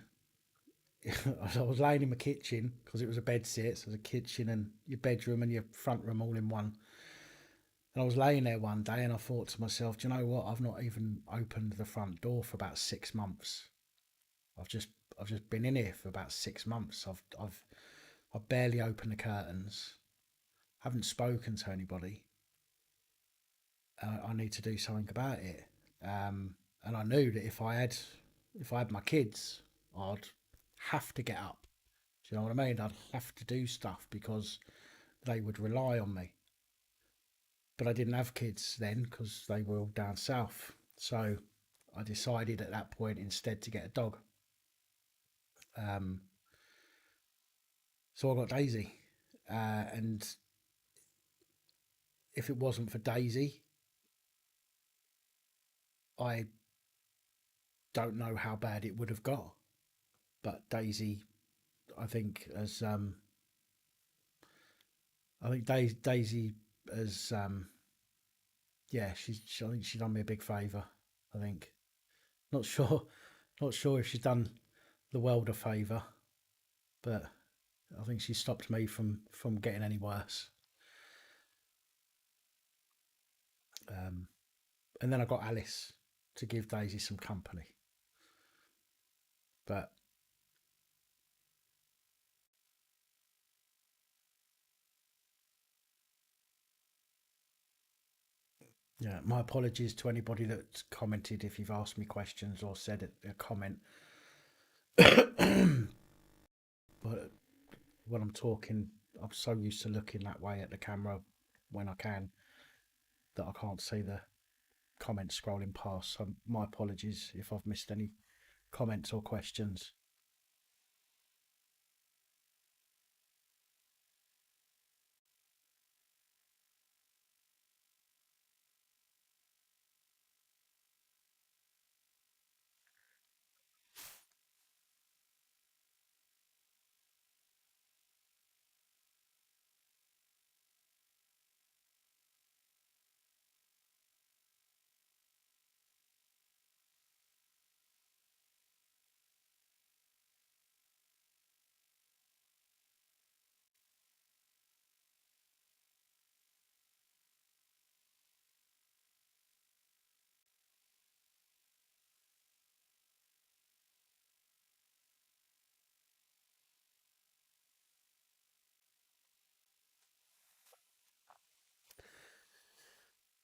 I was laying in my kitchen because it was a bed sit, so it was a kitchen and your bedroom and your front room all in one. And I was laying there one day and I thought to myself, do you know what? I've not even opened the front door for about 6 months. I've just I've just been in here for about 6 months. I've barely opened the curtains. Haven't spoken to anybody. I need to do something about it. And I knew that if I had my kids, I'd have to get up. Do you know what I mean? I'd have to do stuff because they would rely on me. But I didn't have kids then because they were all down south. So I decided at that point instead to get a dog. Um, so I got Daisy. And if it wasn't for Daisy, I don't know how bad it would have got. But Daisy, I think, Daisy has, yeah, I think she's done me a big favour. I think. Not sure, not sure if she's done the world a favour, but I think she stopped me from getting any worse. Um, and then I got Alice to give Daisy some company. But yeah, my apologies to anybody that's commented if you've asked me questions or said a comment. But when I'm talking, I'm so used to looking that way at the camera when I can that I can't see comments scrolling past. So my apologies if I've missed any comments or questions.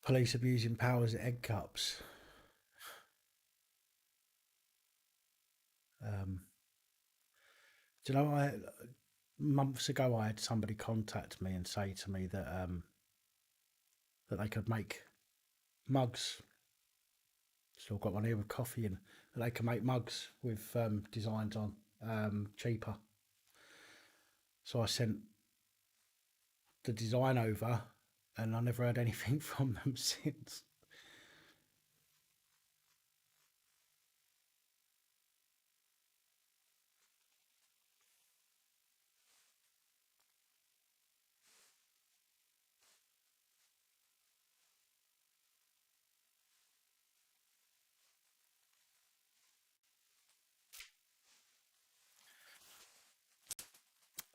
Police abusing powers at egg cups. Um, do you know, months ago I had somebody contact me and say to me that they could make mugs. Still got one here with coffee in. That they can make mugs with designs on cheaper. So I sent the design over, and I never heard anything from them since.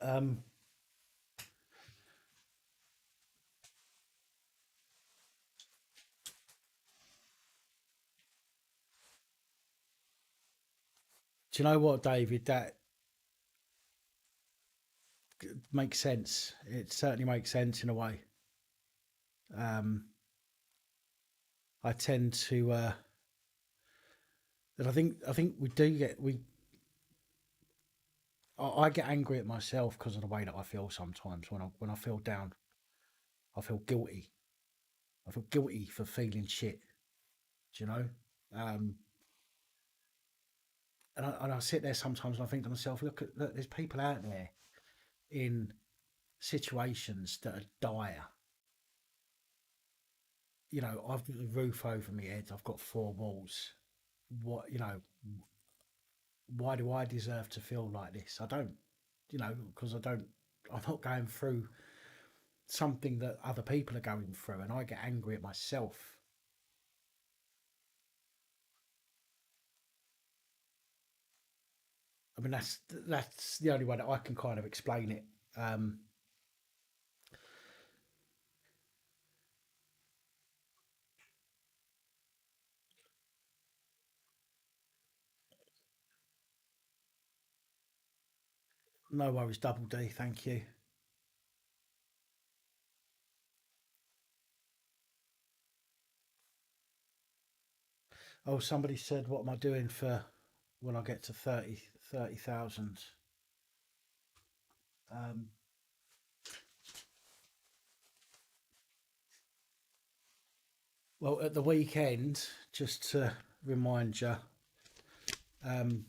Um, do you know what, David? That makes sense. It certainly makes sense in a way. Um, I tend to, and I think we do get we. I get angry at myself because of the way that I feel sometimes when I feel down. I feel guilty. I feel guilty for feeling shit. Do you know? Um, and I sit there sometimes and I think to myself, look, there's people out there in situations that are dire. I've got a roof over my head. I've got four walls. What why do I deserve to feel like this? I don't, because I don't. I'm not going through something that other people are going through, and I get angry at myself. I mean, that's the only way that I can kind of explain it. Um, no worries, Double D. Thank you. Oh, somebody said, "What am I doing for when I get to 30,000?" Um, well, at the weekend, just to remind you, um,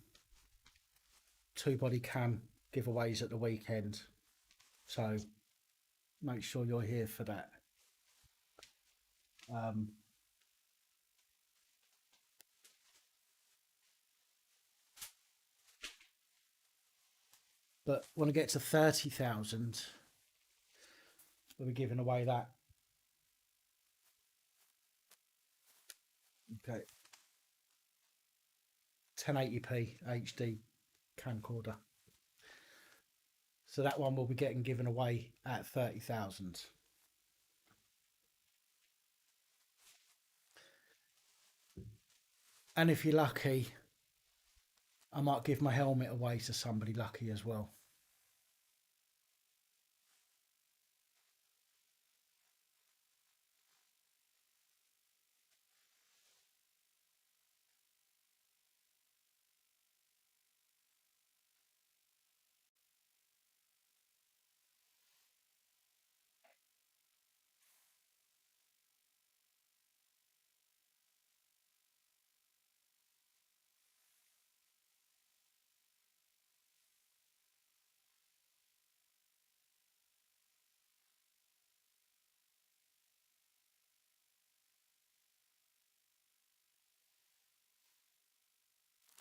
two body cam giveaways at the weekend. So make sure you're here for that. Um, but when I get to 30,000, we'll be giving away that. Okay, 1080p HD camcorder. So that one will be getting given away at 30,000. And if you're lucky, I might give my helmet away to somebody lucky as well.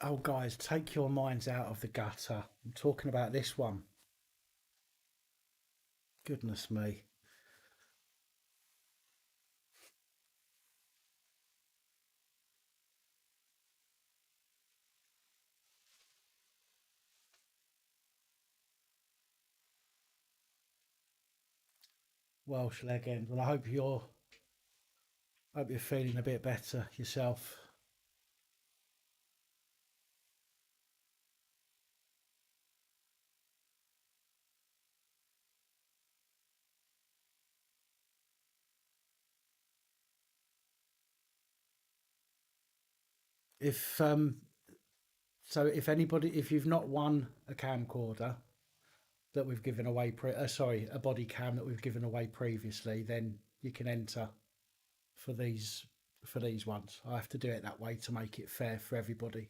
Oh, guys, take your minds out of the gutter. I'm talking about this one. Goodness me. Welsh legend. Well, I hope you're feeling a bit better yourself. If so, if you've not won a camcorder that we've given away, sorry, a body cam that we've given away previously, then you can enter for these ones. I have to do it that way to make it fair for everybody.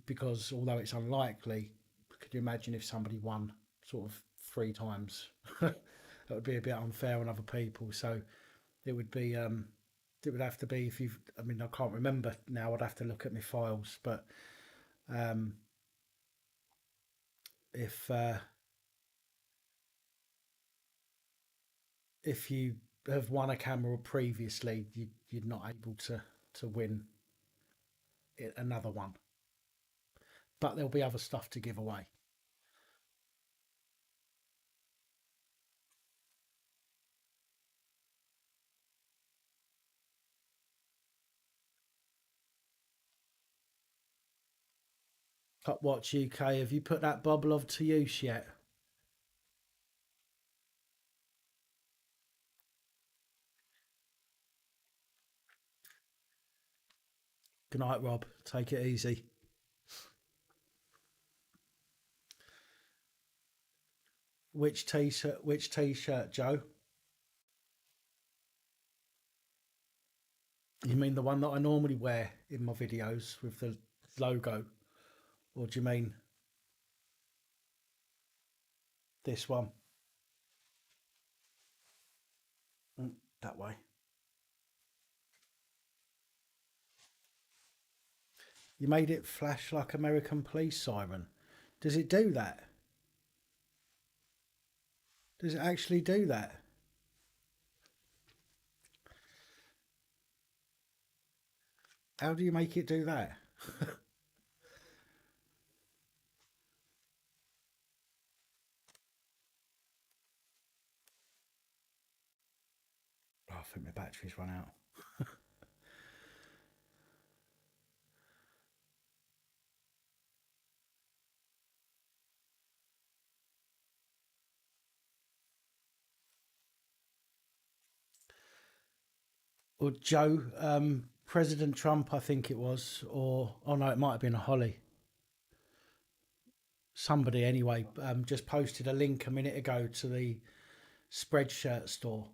Because although it's unlikely, could you imagine if somebody won sort of three times? That would be a bit unfair on other people. So it would be it would have to be if you've. I mean, I can't remember now. I'd have to look at my files, but um, if uh, if you have won a camera previously, you're not able to win another one. But there'll be other stuff to give away. Top Watch UK, have you put that bubble of to use yet? Good night, Rob. Take it easy. Which t-shirt, Joe? You mean the one that I normally wear in my videos with the logo? Or do you mean this one? That way. You made it flash like American police siren. Does it do that? Does it actually do that? How do you make it do that? Oh, I think my battery's run out. Or Joe, President Trump, I think it was, or oh no, it might have been a Holly. Somebody anyway, just posted a link a minute ago to the Spreadshirt store.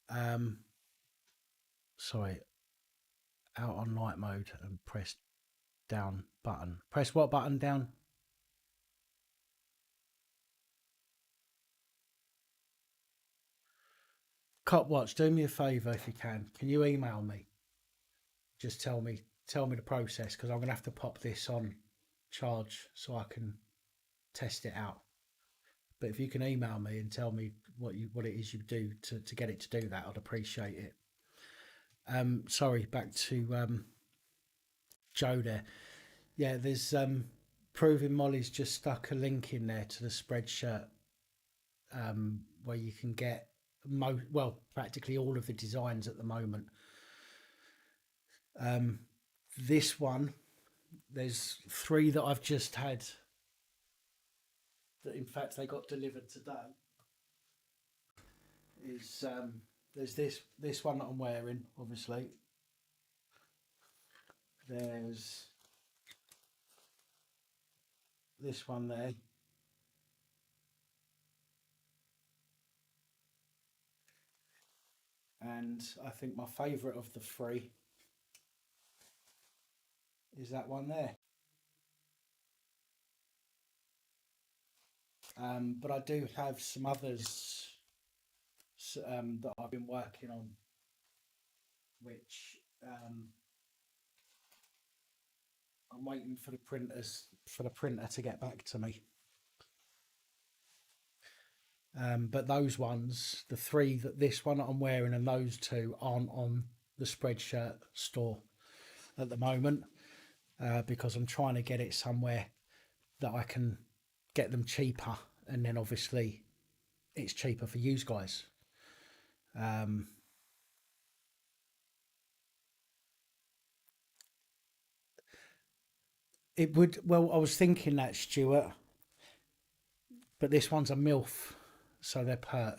Um, sorry, out on night mode and press down button. Press what button down? Cop Watch, do me a favour if you can. Can you email me? Just tell me the process because I'm gonna have to pop this on charge so I can test it out. But if you can email me and tell me what it is you do to get it to do that, I'd appreciate it. Sorry, back to Joe there. Yeah, there's Proving Molly's just stuck a link in there to the Spreadshirt where you can get practically all of the designs at the moment. This one, there's three that I've just had that in fact they got delivered today. Is there's this one that I'm wearing, obviously. There's this one there, and I think my favourite of the three is that one there. But I do have some others that I've been working on, which I'm waiting for the printer to get back to me. But those ones, the three that this one that I'm wearing and those two aren't on the Spreadshirt store at the moment because I'm trying to get it somewhere that I can get them cheaper, and then obviously it's cheaper for you guys. Um, it would, well, I was thinking that, Stuart, but this one's a MILF, so they're pert.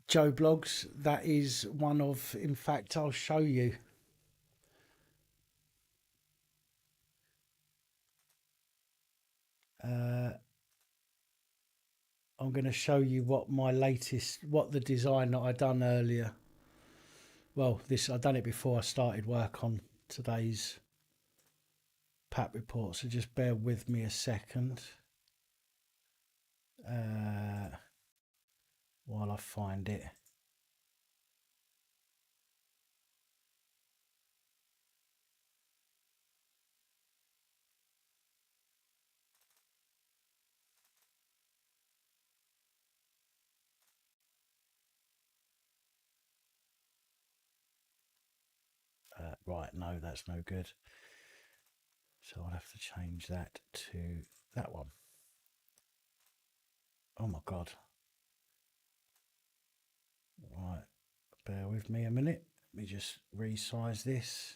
Joe Blogs, that is one of, in fact, I'll show you. Uh, I'm going to show you what the design that I done earlier. Well, this I done it before I started work on today's PAP report, so just bear with me a second uh, while I find it. Right, no, that's no good. So I'll have to change that to that one. Oh my God. Right, bear with me a minute. Let me just resize this.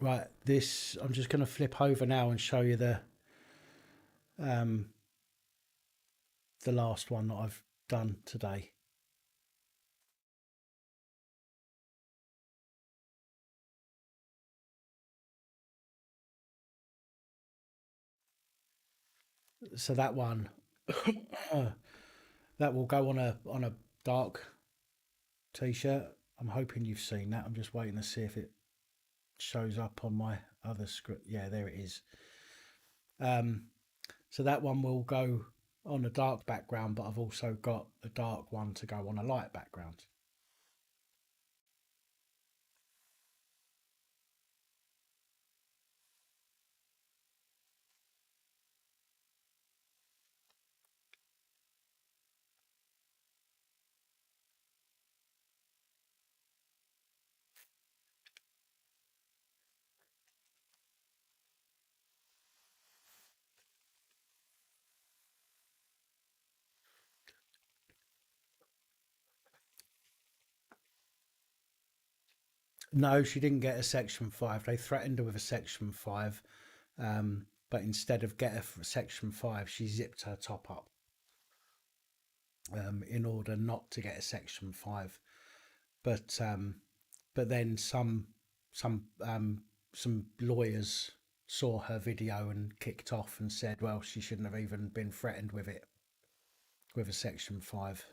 Right, this I'm just going to flip over now and show you um, the last one that I've done today. So that one that will go on a dark t-shirt. I'm hoping you've seen that. I'm just waiting to see if it shows up on my other script. Yeah, there it is. Um, so that one will go on a dark background, but I've also got a dark one to go on a light background. No, she didn't get a section 5. They threatened her with a section 5, but instead of get a section 5, she zipped her top up in order not to get a section 5. But but then some lawyers saw her video and kicked off and said, well, she shouldn't have even been threatened with it, with a section 5.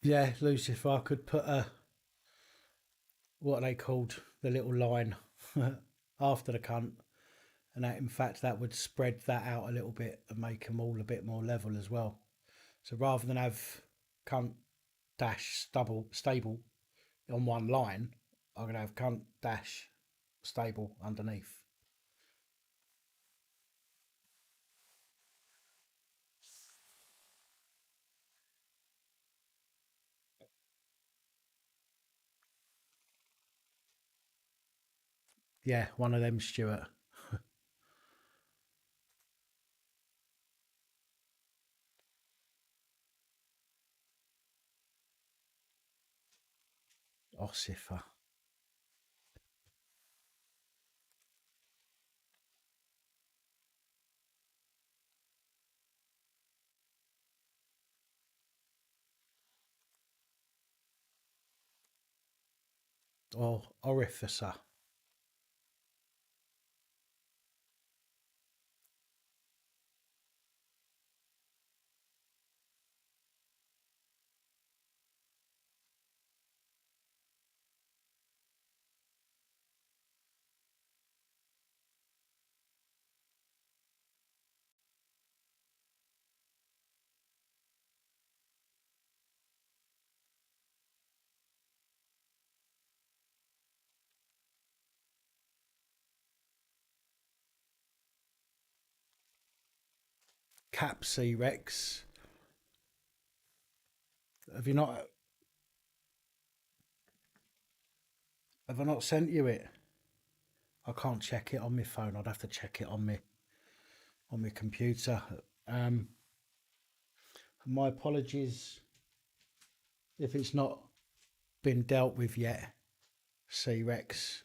Yeah, Lucy, if I could put a, what are they called, the little line after the cunt, and that, in fact, that would spread that out a little bit and make them all a bit more level as well. So rather than have cunt dash stubble stable, on one line, I'm going to have cunt dash stable underneath. Yeah, one of them, Stuart. Ossifer. Or orificer. Capsy Rex. Have you not? Have I not sent you it? I can't check it on my phone. I'd have to check it on my computer. Um, my apologies if it's not been dealt with yet. C Rex.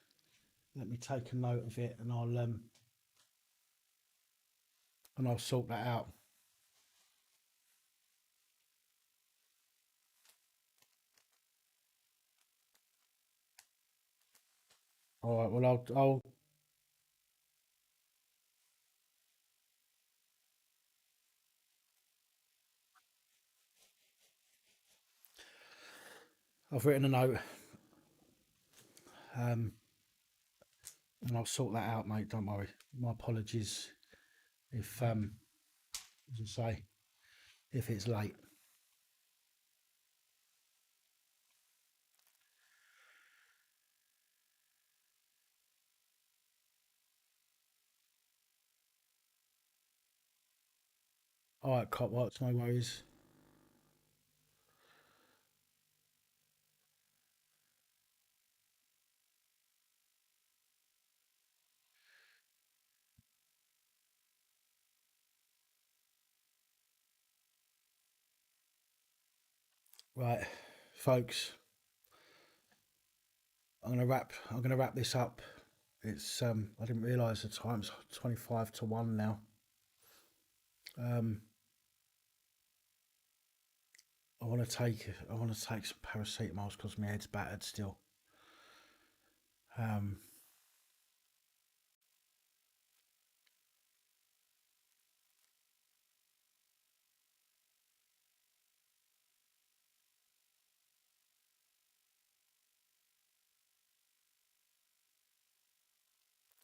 Let me take a note of it, and I'll sort that out. All right. Well, I'll. I've written a note, and I'll sort that out, mate. Don't worry. My apologies if, as I say, if it's late. All right, Copwatch, no worries. Right, folks, I'm gonna wrap this up. It's I didn't realise the time's 25 to 1 now. Um, I want to take some paracetamol because my head's battered still. Um,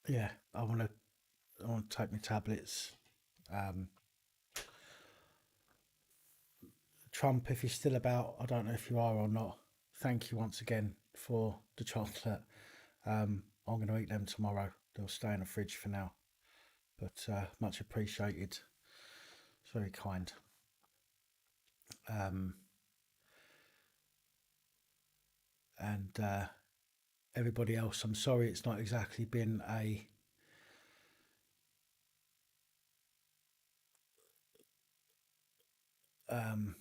yeah, I want to take my tablets. Um, Trump, if you're still about, I don't know if you are or not. Thank you once again for the chocolate. I'm going to eat them tomorrow. They'll stay in the fridge for now, but much appreciated. It's very kind. Um, and everybody else, I'm sorry it's not exactly been a um,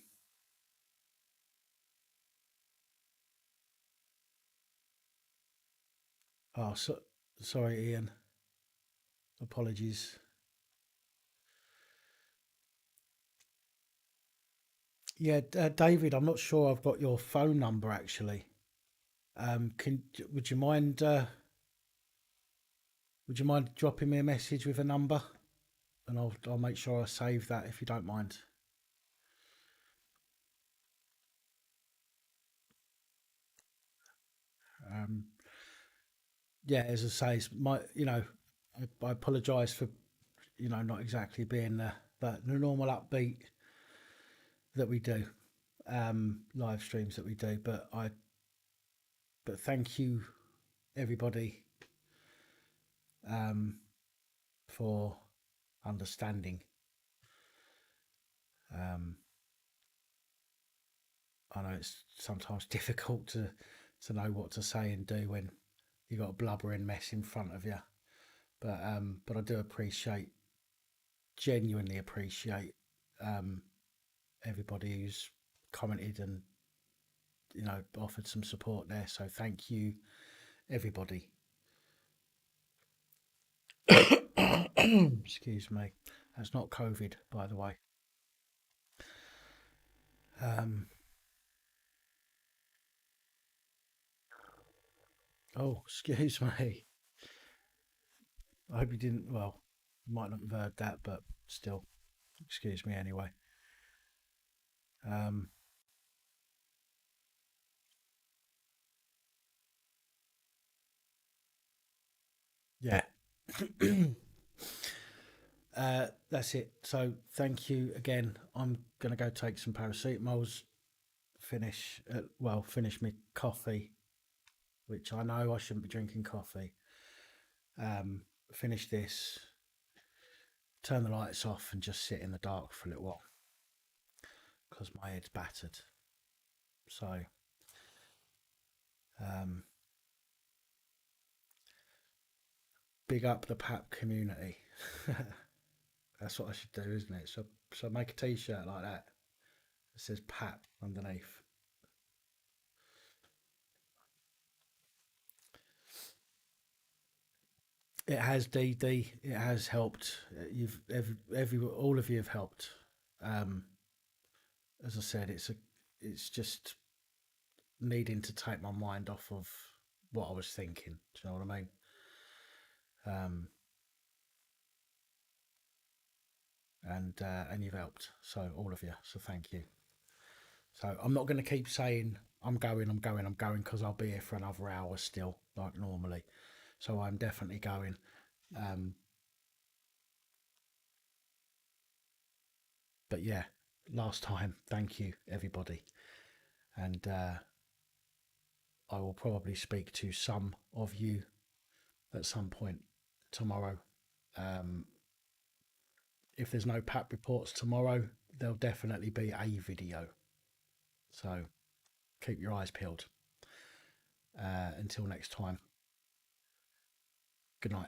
oh, sorry, Ian. Apologies. Yeah, David, I'm not sure I've got your phone number actually. Can would you mind dropping me a message with a number, and I'll make sure I save that if you don't mind. Um, yeah, as I say, it's my I apologise for not exactly being the normal upbeat that we do, live streams that we do, but But thank you, everybody, for understanding. I know it's sometimes difficult to know what to say and do when you got a blubbering mess in front of you. But I do appreciate, genuinely appreciate, everybody who's commented and offered some support there. So thank you, everybody. Excuse me. That's not COVID, by the way. Um, oh, excuse me. I hope you didn't. Well, you might not have heard that, but still, excuse me anyway. Um, yeah. That's it. So thank you again. I'm gonna go take some paracetamols. Finish my coffee, which I know I shouldn't be drinking coffee. Finish this, turn the lights off, and just sit in the dark for a little while because my head's battered. So, um, big up the PAP community. That's what I should do, isn't it? So make a T-shirt like that. It says PAP underneath. It has DD. It has helped. You've all of you have helped. Um, as I said, it's just needing to take my mind off of what I was thinking. Do you know what I mean? Um, and you've helped. So all of you. So thank you. So I'm not going to keep saying I'm going, I'm going, I'm going because I'll be here for another hour still, like normally. So I'm definitely going. Um, but yeah, last time, thank you everybody, and I will probably speak to some of you at some point tomorrow. Um, if there's no PAP reports tomorrow, there'll definitely be a video. So keep your eyes peeled. Until next time, good night.